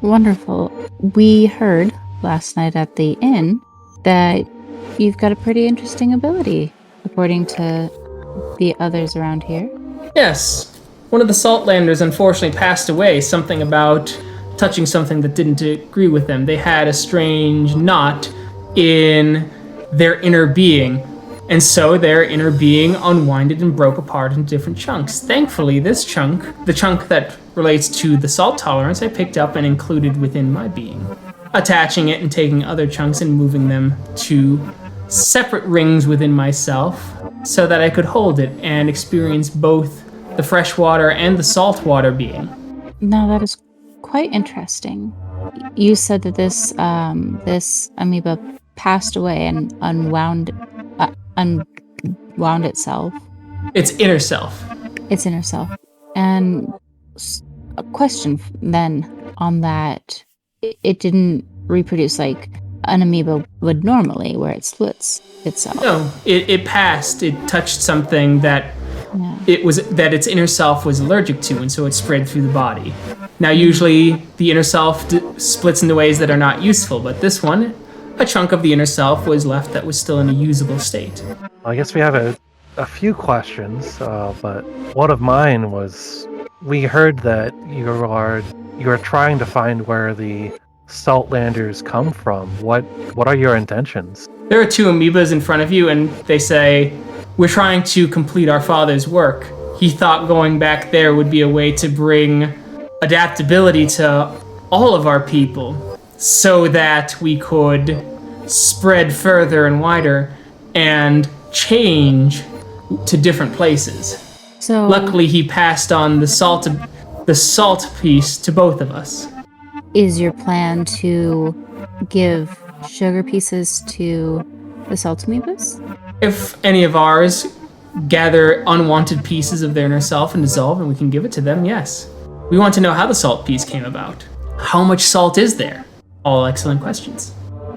Wonderful. We heard last night at the inn that you've got a pretty interesting ability, according to the others around here. Yes, one of the Saltlanders unfortunately passed away, something about touching something that didn't agree with them. They had a strange knot in their inner being, and so their inner being unwinded and broke apart into different chunks. Thankfully, this chunk, the chunk that relates to the salt tolerance, I picked up and included within my being, attaching it and taking other chunks and moving them to separate rings within myself so that I could hold it and experience both the freshwater and the saltwater being. Now that is quite interesting. You said that this amoeba passed away and unwound itself. Its inner self. Its inner self. And a question then on that. It didn't reproduce like an amoeba would normally, where it splits itself. No, it passed. It touched something that that its inner self was allergic to, and so it spread through the body. Now, usually the inner self splits into ways that are not useful, but this one, a chunk of the inner self was left that was still in a usable state. I guess we have a few questions, but one of mine was, we heard that you are trying to find where the Saltlanders come from. What are your intentions? There are two amoebas in front of you, and they say, "We're trying to complete our father's work. He thought going back there would be a way to bring adaptability to all of our people so that we could spread further and wider and change to different places." So Luckily, he passed on the salt piece to both of us. is your plan to give sugar pieces to the salt amoebas? If any of ours gather unwanted pieces of their inner self and dissolve, and we can give it to them, yes. We want to know how the salt piece came about. How much salt is there? All excellent questions.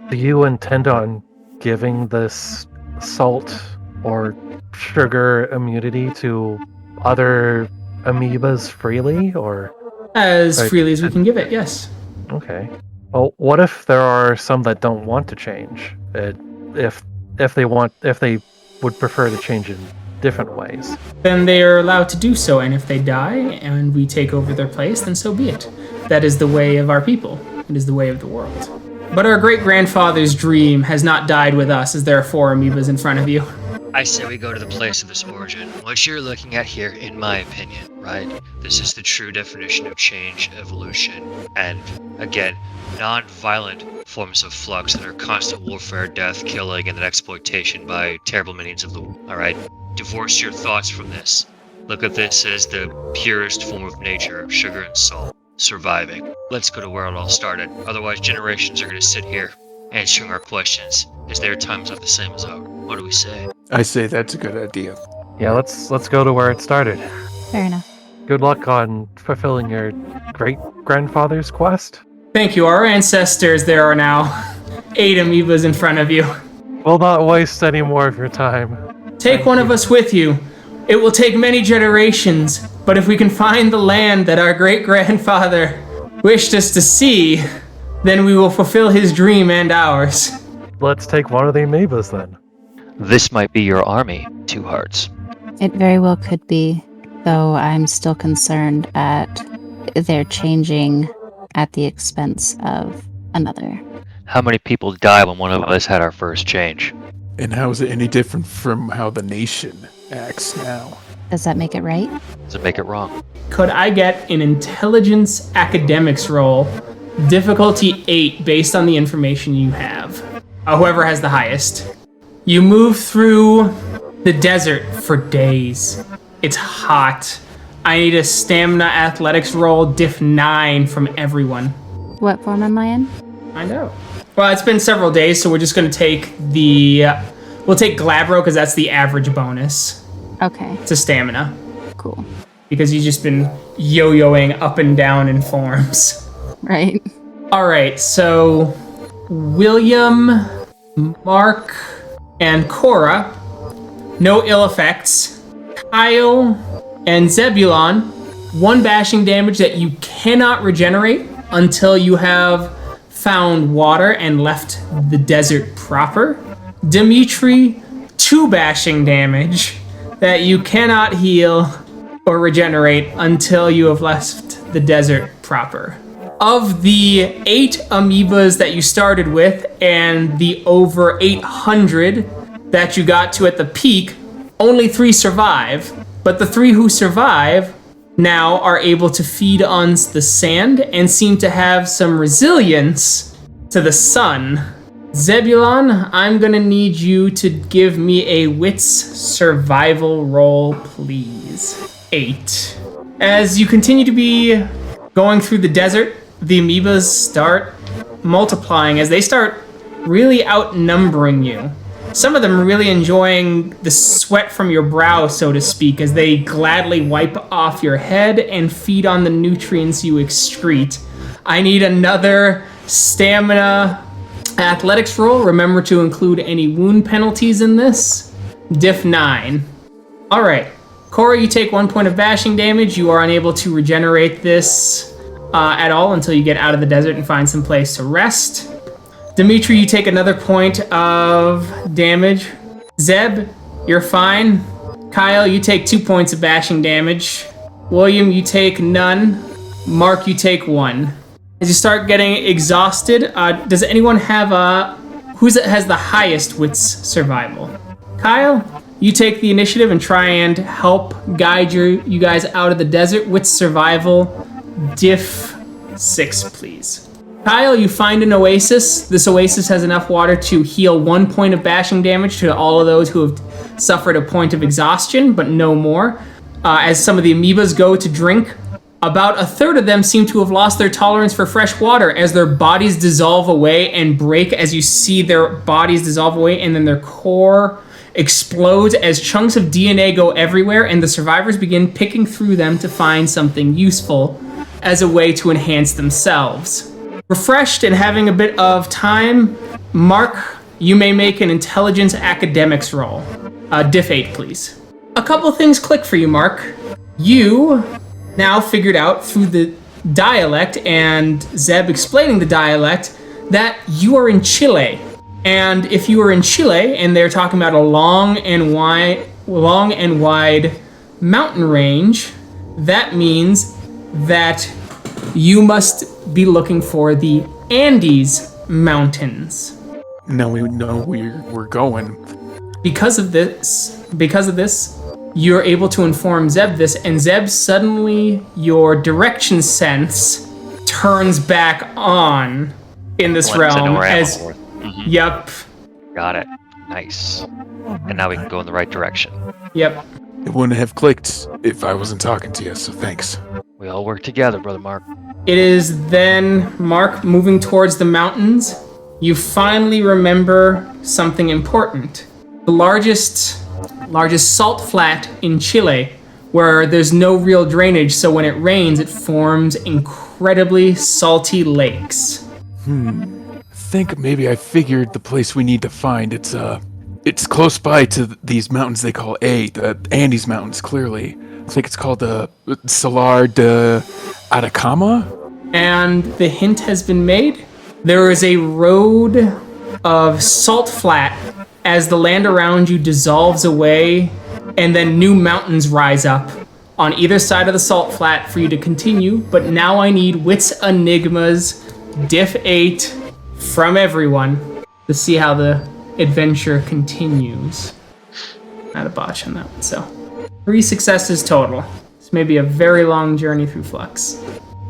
Do you intend on giving this salt or sugar immunity to other amoebas freely, or? As freely as we can give it, yes. Okay. Well, what if there are some that don't want to change? If they would prefer to change in different ways. Then they are allowed to do so, and if they die and we take over their place, then so be it. That is the way of our people. It is the way of the world. But our great-grandfather's dream has not died with us, as there are 4 amoebas in front of you. I say we go to the place of its origin. What you're looking at here, in my opinion, right? This is the true definition of change, evolution, and, again, non-violent forms of flux that are constant warfare, death, killing, and then exploitation by terrible minions of the world, alright? Divorce your thoughts from this. Look at this as the purest form of nature, sugar and salt, surviving. Let's go to where it all started. Otherwise, generations are going to sit here answering our questions, because their times are the same as ours. What do we say? I say that's a good idea. Yeah, let's go to where it started. Fair enough. Good luck on fulfilling your great-grandfather's quest. Thank you. Our ancestors, there are now 8 amoebas in front of you. We'll not waste any more of your time. Take one of us with you. It will take many generations, but if we can find the land that our great-grandfather wished us to see, then we will fulfill his dream and ours. Let's take one of the amoebas then. This might be your army, Two-Hearts. It very well could be, though I'm still concerned at their changing at the expense of another. How many people died when one of us had our first change? And how is it any different from how the nation acts now? Does that make it right? Does it make it wrong? Could I get an intelligence academics roll, difficulty 8, based on the information you have? Whoever has the highest. You move through the desert for days. It's hot. I need a stamina athletics roll, diff 9 from everyone. What form am I in? I know. Well, it's been several days, so we're just going to take we'll take Glabro because that's the average bonus Okay, to stamina. cool. Because you've just been yo-yoing up and down in forms. Right. All right, so William, Mark, and Cora, no ill effects. Kyle and Zebulon, 1 bashing damage that you cannot regenerate until you have found water and left the desert proper. Dimitri, 2 bashing damage that you cannot heal or regenerate until you have left the desert proper. Of the 8 amoebas that you started with and the over 800 that you got to at the peak, only 3 survive, but the 3 who survive now are able to feed on the sand and seem to have some resilience to the sun. Zebulon, I'm gonna need you to give me a wits survival roll, please. 8. As you continue to be going through the desert, the amoebas start multiplying as they start really outnumbering you. Some of them are really enjoying the sweat from your brow, so to speak, as they gladly wipe off your head and feed on the nutrients you excrete. I need another stamina athletics roll. Remember to include any wound penalties in this. Diff 9. All right. Cora, you take 1 point of bashing damage. You are unable to regenerate this at all until you get out of the desert and find some place to rest. Dimitri, you take another point of damage. Zeb, you're fine. Kyle, you take 2 points of bashing damage. William, you take none. Mark, you take 1. As you start getting exhausted, does anyone have who has the highest wits survival? Kyle, you take the initiative and try and help guide you guys out of the desert. Wits survival, diff 6, please. Kyle, you find an oasis. This oasis has enough water to heal 1 point of bashing damage to all of those who have suffered a point of exhaustion, but no more. As some of the amoebas go to drink, about a third of them seem to have lost their tolerance for fresh water as their bodies dissolve away and break as you see their bodies dissolve away, and then their core explodes as chunks of DNA go everywhere, and the survivors begin picking through them to find something useful as a way to enhance themselves. Refreshed and having a bit of time, Mark, you may make an intelligence academics roll. Diff 8, please. A couple things click for you, Mark. You now figured out through the dialect and Zeb explaining the dialect that you are in Chile. And if you are in Chile and they're talking about a long and wide mountain range, that means that you must be looking for the Andes Mountains. Now we know we're going. Because of this, you're able to inform Zeb this, and Zeb, suddenly your direction sense turns back on in this realm as Yep. Got it. Nice. And now we can go in the right direction. Yep. It wouldn't have clicked if I wasn't talking to you, so thanks. We all work together, Brother Mark. It is then Mark moving towards the mountains. you finally remember something important. The largest salt flat in Chile, where there's no real drainage, so when it rains, it forms incredibly salty lakes. I think maybe I figured the place we need to find. It's close by to these mountains they call the Andes Mountains, clearly. I think it's called the Salar de Atacama. And the hint has been made. There is a road of salt flat as the land around you dissolves away, and then new mountains rise up on either side of the salt flat for you to continue. But now I need Wits Enigmas Diff 8 from everyone to see how the adventure continues. Not a botch on that one, so 3 successes total. This may be a very long journey through Flux.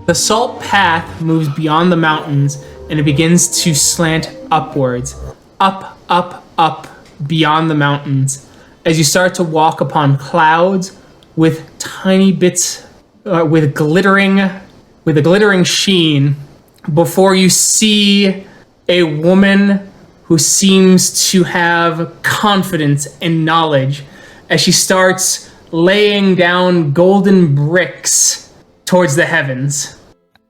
The salt path moves beyond the mountains and it begins to slant upwards, up, beyond the mountains, as you start to walk upon clouds with tiny bits, with a glittering sheen, before you see a woman who seems to have confidence and knowledge as she starts laying down golden bricks towards the heavens.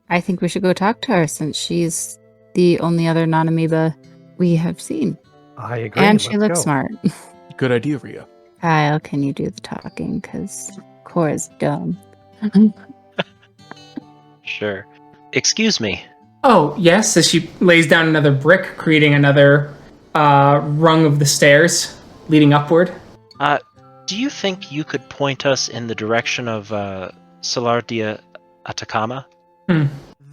I think we should go talk to her since she's the only other non-amoeba we have seen. I agree. And she let's looks go. smart. Good idea, Rhea. Kyle, can you do the talking? Because Cora's dumb. Sure. Excuse me. Oh, yes, as she lays down another brick, creating another rung of the stairs leading upward. Do you think you could point us in the direction of Salar de Atacama?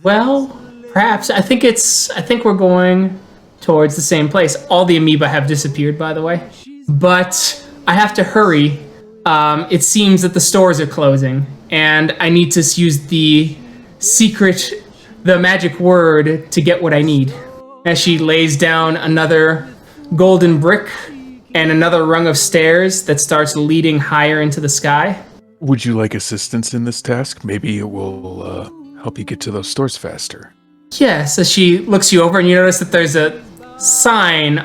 Well, perhaps. I think we're going towards the same place. All the amoeba have disappeared, by the way. But I have to hurry. It seems that the stores are closing, and I need to use the magic word to get what I need. As she lays down another golden brick and another rung of stairs that starts leading higher into the sky. Would you like assistance in this task? Maybe it will help you get to those stores faster. Yes, as she looks you over and you notice that there's a sign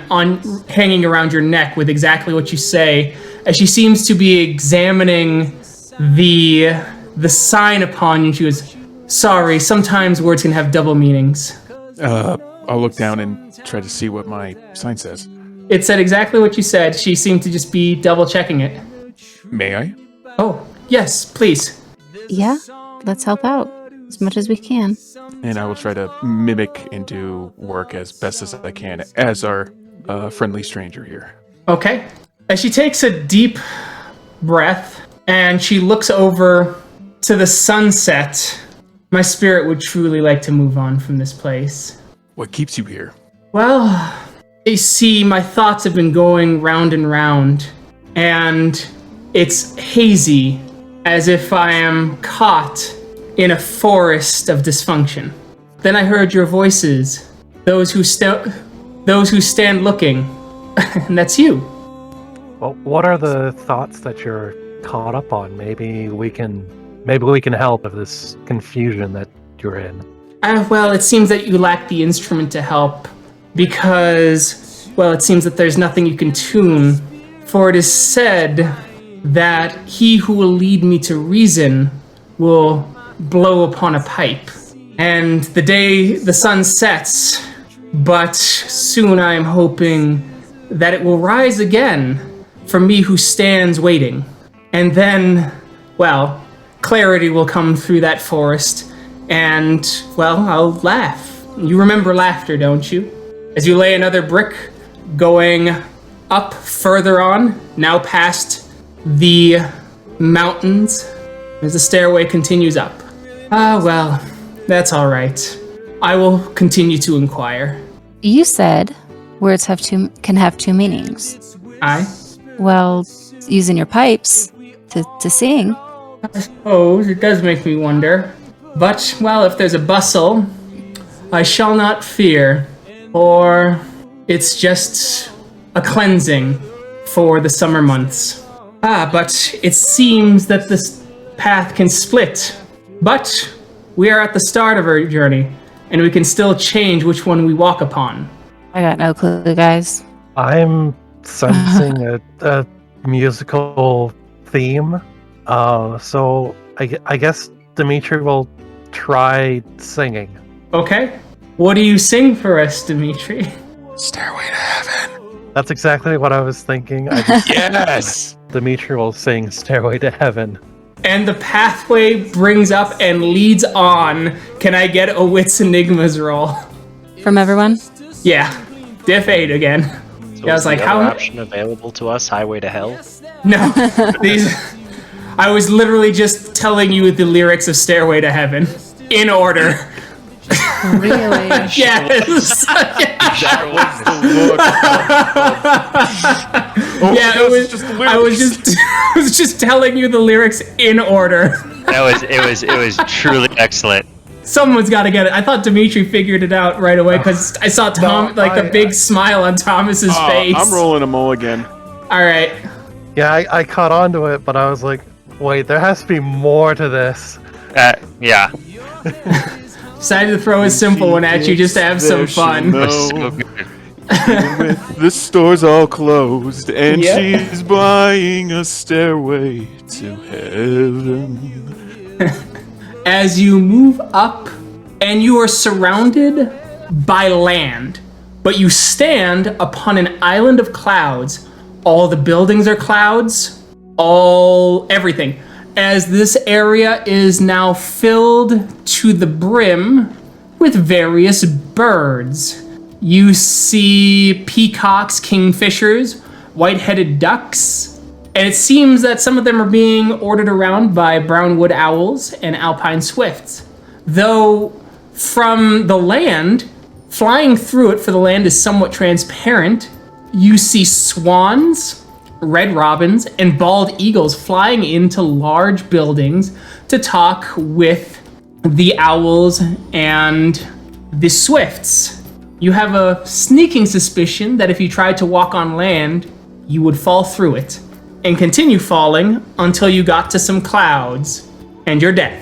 hanging around your neck with exactly what you say, as she seems to be examining the sign upon you. She goes, "Sorry, sometimes words can have double meanings." I'll look down and try to see what my sign says. It said exactly what you said. She seemed to just be double checking it. May I? Oh, yes, please. Yeah, let's help out as much as we can. And I will try to mimic and do work as best as I can as our friendly stranger here. Okay. As she takes a deep breath and she looks over to the sunset, my spirit would truly like to move on from this place. What keeps you here? Well, you see, my thoughts have been going round and round, and it's hazy, as if I am caught in a forest of dysfunction. Then I heard your voices, those who stand looking, and that's you. Well, what are the thoughts that you're caught up on? Maybe we can help with this confusion that you're in. Well, it seems that you lack the instrument to help, because, well, it seems that there's nothing you can tune, for it is said that he who will lead me to reason will blow upon a pipe. And the day the sun sets, but soon I am hoping that it will rise again for me who stands waiting. And then, well, clarity will come through that forest, and, well, I'll laugh. You remember laughter, don't you? As you lay another brick, going up further on, now past the mountains, as the stairway continues up. Well, that's all right. I will continue to inquire. You said words can have two meanings. I Well, using your pipes to sing. I suppose it does make me wonder. But, well, if there's a bustle, I shall not fear, or it's just a cleansing for the summer months. But it seems that this path can split. But we are at the start of our journey, and we can still change which one we walk upon. I got no clue, guys. I'm sensing a musical theme. So I guess Dimitri will try singing. Okay. What do you sing for us, Dimitri? Stairway to Heaven. That's exactly what I was thinking. Yes! Dimitri will sing Stairway to Heaven. And the pathway brings up and leads on. Can I get a Wits Enigmas roll? From everyone? Yeah. Diff 8 again. So Yeah, I was is the like, other how? option available to us? Highway to Hell. No. These. I was literally just telling you the lyrics of Stairway to Heaven. In order. Really? Yes. That was the look. Yeah, it was just the lyrics. I was just telling you the lyrics in order. It was truly excellent. Someone's got to get it. I thought Dimitri figured it out right away because I saw the big smile on Thomas's face. I'm rolling a mulligan. All right. Yeah, I caught on to it, but I was like, wait, there has to be more to this. Yeah. Decided to throw a simple one at you just to have some fun. No. So good. Even with the stores all closed, and Yep. she's buying a stairway to heaven. As you move up, and you are surrounded by land, but you stand upon an island of clouds. All the buildings are clouds, everything. As this area is now filled to the brim with various birds. You see peacocks, kingfishers, white-headed ducks, and it seems that some of them are being ordered around by brown-wood owls and alpine swifts. Though from the land, flying through it, for the land is somewhat transparent, you see swans, red robins, and bald eagles flying into large buildings to talk with the owls and the swifts. You have a sneaking suspicion that if you tried to walk on land, you would fall through it and continue falling until you got to some clouds and your death.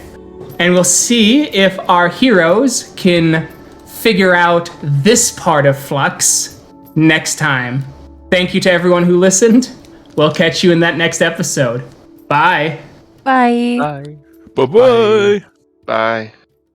And we'll see if our heroes can figure out this part of Flux next time. Thank you to everyone who listened. We'll catch you in that next episode. Bye. Bye. Bye. Bye-bye. Bye.